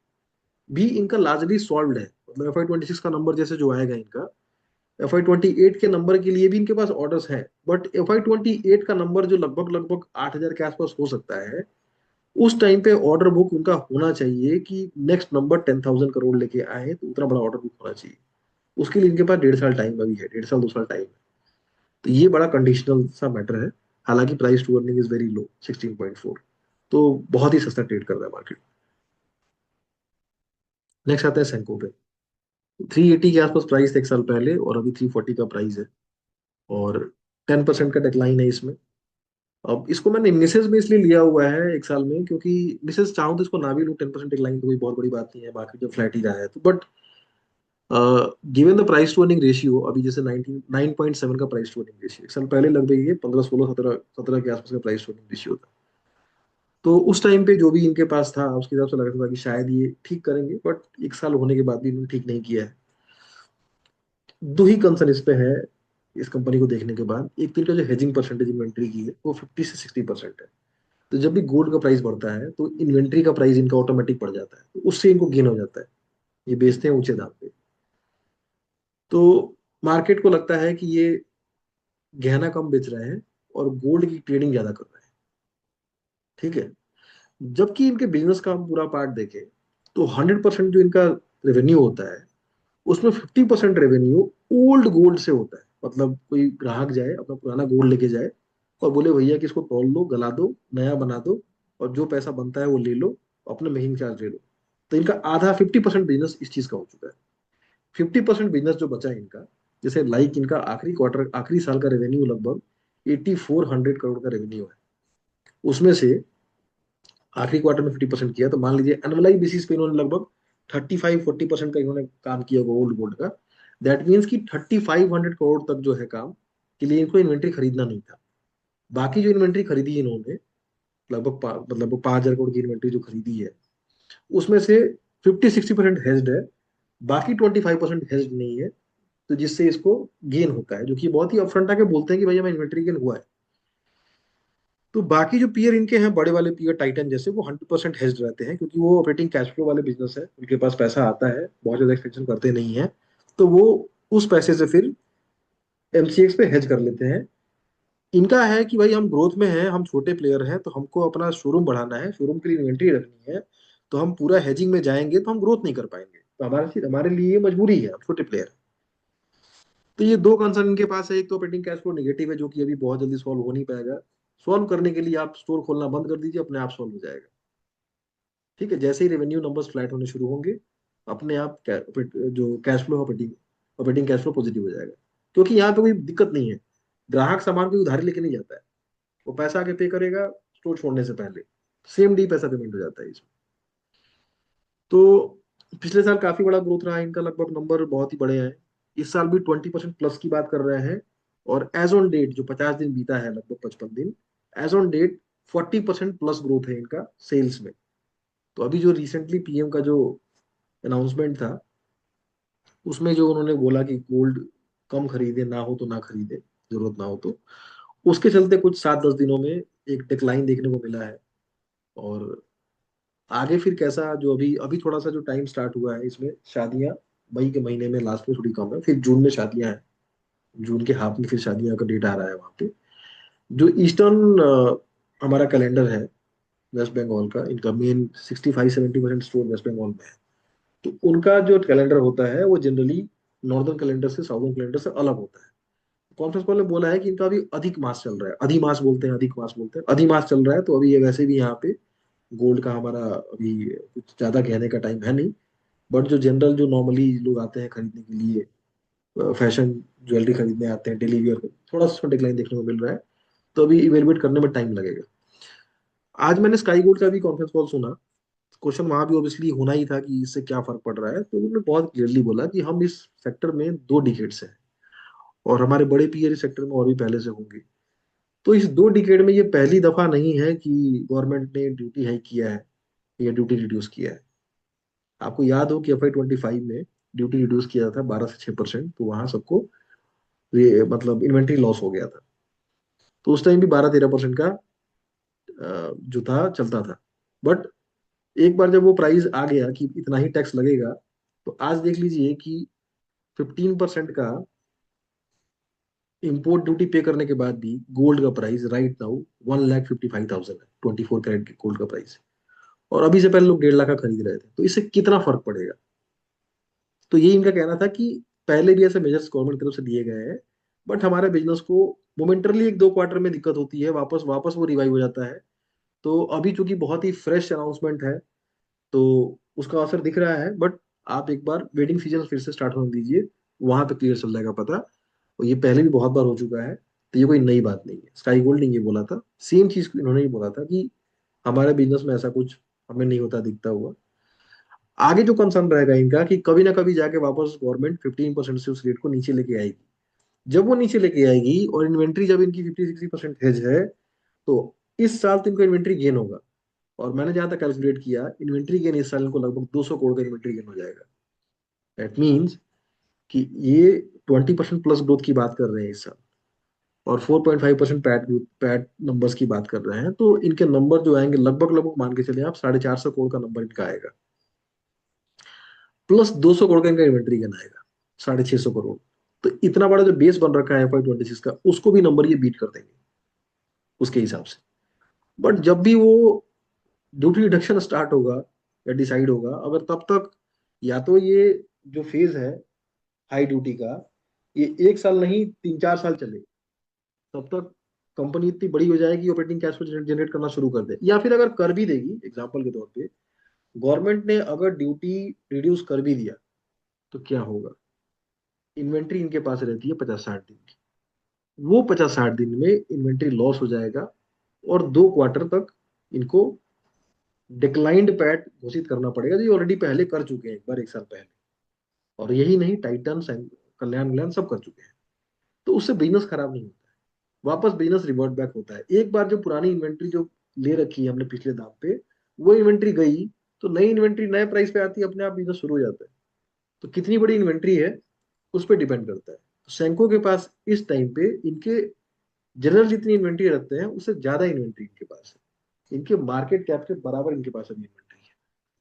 भी इनका लार्जली सॉल्व है। मतलब FY 2026 का नंबर जैसे जो आएगा इनका, FY 2028 के नंबर के लिए भी इनके पास ऑर्डर्स हैं। बट FY 2028 का नंबर जो लगभग लगभग 8,000 के आसपास हो सकता है, उस टाइम पे ऑर्डर बुक उनका होना चाहिए कि नेक्स्ट नंबर 10,000 करोड़ लेके आए, तो उतना बड़ा ऑर्डर बुक होना चाहिए। उसके लिए इनके पास 1.5 साल टाइम अभी है, 1.5 साल 2 साल टाइम है। तो ये बड़ा कंडीशनल सा मैटर है। हालांकि price to earning is very low, 16.4। तो बहुत ही सस्ता ट्रेड कर रहा है मार्केट। नेक्स्ट आता है सेंको पे। 380 के आसपास प्राइस था 1 साल पहले, और अभी 340 का प्राइस है। और 10% का डिक्लाइन है इसमें। अब इसको मैंने मिसेज में इसलिए लिया हुआ है 1 साल में, क्योंकि मिसेज चाहूँ तो इसको ना भी लूँ, 10% डिक्लाइन तो कोई बहुत बड़ी बात नहीं है, मार्केट जो फ्लैट ही रहा है तो। But given the price to earning ratio, अभी जैसे 9.7 का प्राइस टू अर्निंग रेशियो, 1 साल पहले लगभग ये 15, 16, 17 के आसपास का प्राइस टू अर्निंग रेशियो था। तो उस टाइम पे जो भी इनके पास था उसके हिसाब से लग रहा था कि शायद ये ठीक करेंगे, बट 1 साल होने के बाद भी इन्होंने ठीक नहीं किया है। दो ही कंसर्न इस पे है इस कंपनी को देखने के बाद। एक तो इनका जो हेजिंग परसेंटेज इन्वेंट्री की है वो 50 से 60% है। तो जब भी गोल्ड का प्राइस बढ़ता है तो इन्वेंट्री का प्राइस इनका ऑटोमेटिक बढ़ जाता है, तो उससे इनको गेन हो जाता है। ये बेचते हैं ऊंचे दाम पे। तो मार्केट को लगता है कि ये गहना कम बेच रहे हैं और गोल्ड की ट्रेडिंग ज्यादा कर रहे हैं। ठीक है। जबकि इनके बिजनेस का हम पूरा पार्ट देखें, तो 100% जो इनका रेवेन्यू होता है, उसमें 50% रेवेन्यू ओल्ड गोल्ड से होता है। मतलब कोई ग्राहक जाए अपना पुराना गोल्ड लेके जाए और बोले भैया कि इसको तौल दो, गला दो, नया बना दो, और जो पैसा बनता है वो ले लो, अपने मेकिंग चार्ज ले लो। तो इनका आधा 50% बिजनेस इस चीज का हो चुका है। 50% बिजनेस जो बचा है इनका, जैसे लाइक इनका आखिरी क्वार्टर आखिरी साल का रेवेन्यू लगभग 8,400 करोड़ का रेवेन्यू है। उसमें से आखिरी क्वार्टर में 50% किया, तो मान लीजिए एनुअलाइज बेसिस पे इन्होंने लगभग 35-40% का इन्होंने काम किया गोल्ड गोल्ड का। दैट मीन्स कि 3,500 करोड़ तक जो है काम के लिए इनको इन्वेंट्री खरीदना नहीं था। बाकी जो इन्वेंट्री खरीदी इन्होंने, लगभग मतलब 5,000 करोड़ की इन्वेंट्री जो खरीदी है, उसमें से 50-60% हेज्ड है, बाकी 25% हेज्ड नहीं है। तो जिससे इसको गेन होता है, जो कि बहुत ही अपफ्रंट आके बोलते हैं कि भैया मैं इन्वेंट्री गेन हुआ है। तो बाकी जो पीयर इनके हैं, बड़े वाले पीयर टाइटन जैसे, वो 100% हेज्ड रहते हैं, क्योंकि वो ऑपरेटिंग कैश फ्लो वाले बिजनेस है, उनके पास पैसा आता है, बहुत ज्यादा एक्सपेंशन करते नहीं है। तो वो उस पैसे से फिर एमसीएक्स पे हेज कर लेते हैं। इनका है कि भाई हम ग्रोथ में हैं, हम छोटे प्लेयर हैं, तो हमको अपना शोरूम बढ़ाना है, शोरूम के लिए इन्वेंट्री रखनी है। तो हम पूरा हेजिंग में जाएंगे तो हम ग्रोथ नहीं कर पाएंगे, तो हमारे लिए ये मजबूरी है, हम छोटे प्लेयर। तो ये दो कंसर्न इनके पास है। एक तो ऑपरेटिंग कैश फ्लो नेगेटिव है, जो कि अभी बहुत जल्दी सॉल्व हो नहीं पाएगा। सॉल्व करने के लिए आप स्टोर खोलना बंद कर दीजिए, अपने आप सॉल्व हो जाएगा। ठीक है। जैसे ही रेवेन्यू नंबर्स फ्लैट होने शुरू होंगे, अपने आप जो cash flow operating operating cash flow positive हो जाएगा। क्योंकि यहाँ पे कोई दिक्कत नहीं है। ग्राहक सामान कोई उधारी लेके नहीं जाता है, वो पैसा आके पे करेगा स्टोर छोड़ने से पहले, सेम डे पैसा पेमेंट हो जाता है इसमें। तो पिछले साल काफी बड़ा ग्रोथ रहा है इनका, लगभग नंबर बहुत ही बड़े हैं। इस साल भी 20% प्लस की बात कर रहे हैं। और एज ऑन डेट जो 50 दिन बीता है, लगभग 55 दिन, as on date 40% plus growth है इनका सेल्स में। तो अभी जो रिसेंटली पीएम का जो अनाउंसमेंट था, उसमें जो उन्होंने बोला कि गोल्ड कम खरीदे, ना हो तो ना खरीदे, जरूरत ना हो तो, उसके चलते कुछ 7-10 दिनों में एक डिक्लाइन देखने को मिला है। और आगे फिर कैसा, जो अभी अभी थोड़ा सा जो टाइम स्टार्ट हुआ है इसमें, शादियां मई के महीने में लास्ट में थोड़ी कम है, फिर जून में शादियां हैं। जून के हाफ में फिर शादियां का डेट आ रहा है वहाँ पे। जो ईस्टर्न हमारा कैलेंडर है वेस्ट बंगाल का, इनका मेन 65-70% स्टोर वेस्ट बंगाल में है। तो उनका जो कैलेंडर होता है वो जनरली नॉर्दर्न कैलेंडर से साउदर्न कैलेंडर से अलग होता है। कॉन्फ्रेंस कॉल में बोला है कि इनका अभी अधिक मास चल रहा है, अधिमास बोलते हैं, अधिक मास बोलते हैं, अधिमास चल रहा है। तो अभी ये वैसे भी यहाँ पे गोल्ड का हमारा अभी कुछ ज्यादा कहने का टाइम है नहीं। बट जो जनरल जो नॉर्मली लोग आते हैं खरीदने के लिए, फैशन ज्वेलरी खरीदने आते हैं डेली वेयर, थोड़ा सा डिक्लाइन देखने को मिल रहा है। तो अभी इवेलुएट करने में टाइम लगेगा। आज मैंने स्काई गोल्ड का भी कॉन्फ्रेंस कॉल सुना। क्वेश्चन वहां भी ऑब्वियसली होना ही था कि इससे क्या फर्क पड़ रहा है। तो उन्होंने बहुत क्लियरली बोला कि हम इस सेक्टर में 2 डिकेड से हैं, और हमारे बड़े पीयर इस सेक्टर में और भी पहले से होंगे। तो इस 2 डिकेड में ये पहली दफा नहीं है कि गवर्नमेंट ने ड्यूटी हाइक किया है या ड्यूटी रिड्यूस किया है। आपको याद हो कि FY 25 में ड्यूटी रिड्यूस किया था 12 से 6%, तो वहां सबको मतलब इन्वेंट्री लॉस हो गया था। तो उस टाइम भी 12-13% का जो था चलता था। बट एक बार जब वो प्राइस आ गया कि इतना ही टैक्स लगेगा, तो आज देख लीजिए कि 15% का इंपोर्ट ड्यूटी पे करने के बाद भी गोल्ड का प्राइस राइट नाउ 1,55,000 है, 24 कैरेट के गोल्ड का प्राइस। और अभी से पहले लोग 1.5 लाख का खरीद रहे थे, तो इससे कितना फर्क पड़ेगा। तो ये इनका कहना था कि पहले भी ऐसे मेजर्स गवर्नमेंट की तरफ से दिए गए हैं, बट हमारे बिजनेस को मोमेंटरली 1-2 क्वार्टर में दिक्कत होती है, वापस वापस वो रिवाइव हो जाता है। तो अभी चूंकि बहुत ही फ्रेश अनाउंसमेंट है, तो उसका असर दिख रहा है। बट आप एक बार वेडिंग सीजन फिर से स्टार्ट होने दीजिए, वहां पे क्लियर चल जाएगा पता। और ये पहले भी बहुत बार हो चुका है, तो ये कोई नई बात नहीं है। स्काई गोल्ड ने ये बोला था, सेम चीज इन्होंने ही बोला था कि हमारे बिजनेस में ऐसा कुछ हमें नहीं होता दिखता हुआ। आगे जो कंसर्न रहेगा इनका कि कभी ना कभी जाके वापस गवर्नमेंट 15% से उस रेट को नीचे लेके आएगी। जब वो नीचे लेके आएगी और इन्वेंट्री जब इनकी 50-60% हेज है, तो इस साल तो इनको इन्वेंट्री गेन होगा। और मैंने जहां तक कैलकुलेट किया, इन्वेंट्री गेन इस साल इनको लगभग 200 करोड़ का इन्वेंट्री गेन हो जाएगा। दैट मीन्स कि ये 20% प्लस ग्रोथ की बात कर रहे हैं इस साल, और 4.5% पैट नंबर्स की बात कर रहे हैं। तो इनके नंबर जो आएंगे लगभग लगभग मान के चले आप 450 करोड़ का नंबर इनका आएगा, प्लस 200 करोड़ का इनका इन्वेंट्री गेन आएगा, 650 करोड़। तो इतना बड़ा जो बेस बन रखा है FY 26 का, उसको भी नंबर ये बीट कर देंगे उसके हिसाब से। बट जब भी वो ड्यूटी रिडक्शन स्टार्ट होगा या डिसाइड होगा, अगर तब तक या तो ये जो फेज है हाई ड्यूटी का, ये 1 साल नहीं 3-4 साल चले, तब तक कंपनी इतनी बड़ी हो जाएगी, ऑपरेटिंग कैश फ्लो जनरेट करना शुरू कर दे। या फिर अगर कर भी देगी, एग्जाम्पल के तौर पे गवर्नमेंट ने अगर ड्यूटी रिड्यूस कर भी दिया, तो क्या होगा, इन्वेंट्री इनके पास रहती है 50-60 दिन की। वो 50-60 दिन में इन्वेंट्री लॉस हो जाएगा, और 2 क्वार्टर तक इनको डिक्लाइंड पैट घोषित करना पड़ेगा, जो ये ऑलरेडी पहले कर चुके हैं एक बार 1 साल पहले। और यही नहीं, टाइटन कल्याण वल्याण सब कर चुके हैं। तो उससे बिजनेस खराब नहीं होता है, वापस बिजनेस रिवर्ट बैक होता है। एक बार जो पुरानी इन्वेंट्री जो ले रखी है हमने पिछले दाम पे, वो इन्वेंट्री गई, तो नई इन्वेंट्री नए प्राइस पे आती है, अपने आप बिजनेस शुरू हो जाता है। तो कितनी बड़ी इन्वेंट्री है उस पर डिपेंड करता है। तो सैंको के पास इस टाइम पे इनके जनरल जितनी इन्वेंट्री रखते हैं उससे ज्यादा इन्वेंट्री इनके पास है, इनके मार्केट कैप के बराबर इनके पास अभी इन्वेंट्री है।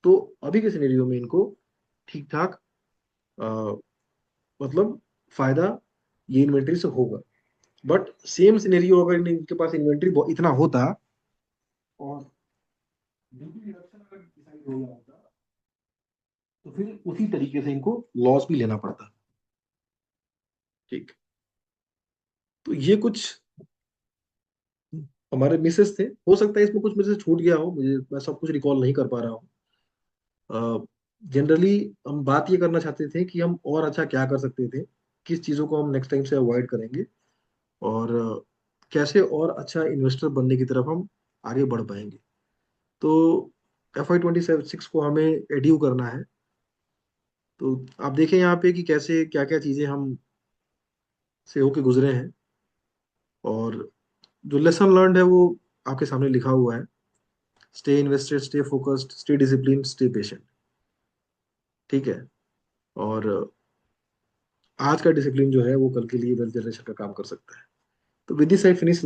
तो अभी के सिनेरियो में इनको ठीक ठाक मतलब फायदा ये इन्वेंट्री से होगा। बट सेम सिनेरियो अगर इनके पास इन्वेंट्री इतना होता और ड्यूटी रिडक्शन अगर डिसाइड हो गया होता, तो फिर उसी तरीके से इनको लॉस भी लेना पड़ता। ठीक। तो ये कुछ हमारे मिसेस थे, हो सकता है इसमें कुछ मेरे से छूट गया हो, मुझे मैं सब कुछ रिकॉल नहीं कर पा रहा हूँ। जनरली हम बात ये करना चाहते थे कि हम और अच्छा क्या कर सकते थे, किस चीज़ों को हम नेक्स्ट टाइम से अवॉइड करेंगे, और कैसे और अच्छा इन्वेस्टर बनने की तरफ हम आगे बढ़ पाएंगे। तो FY 26 को हमें एड्यू करना है। तो आप देखें यहाँ पे कि कैसे क्या क्या चीज़ें हम से होके गुजरे हैं, और जो लेसन लर्नड है वो आपके सामने लिखा हुआ है। Stay invested, stay focused, stay discipline, stay patient. ठीक है। और आज का डिसिप्लिन जो है वो कल के लिए वेल्थ जनरेशन का काम कर सकता है। तो विद दिस आई फिनिश।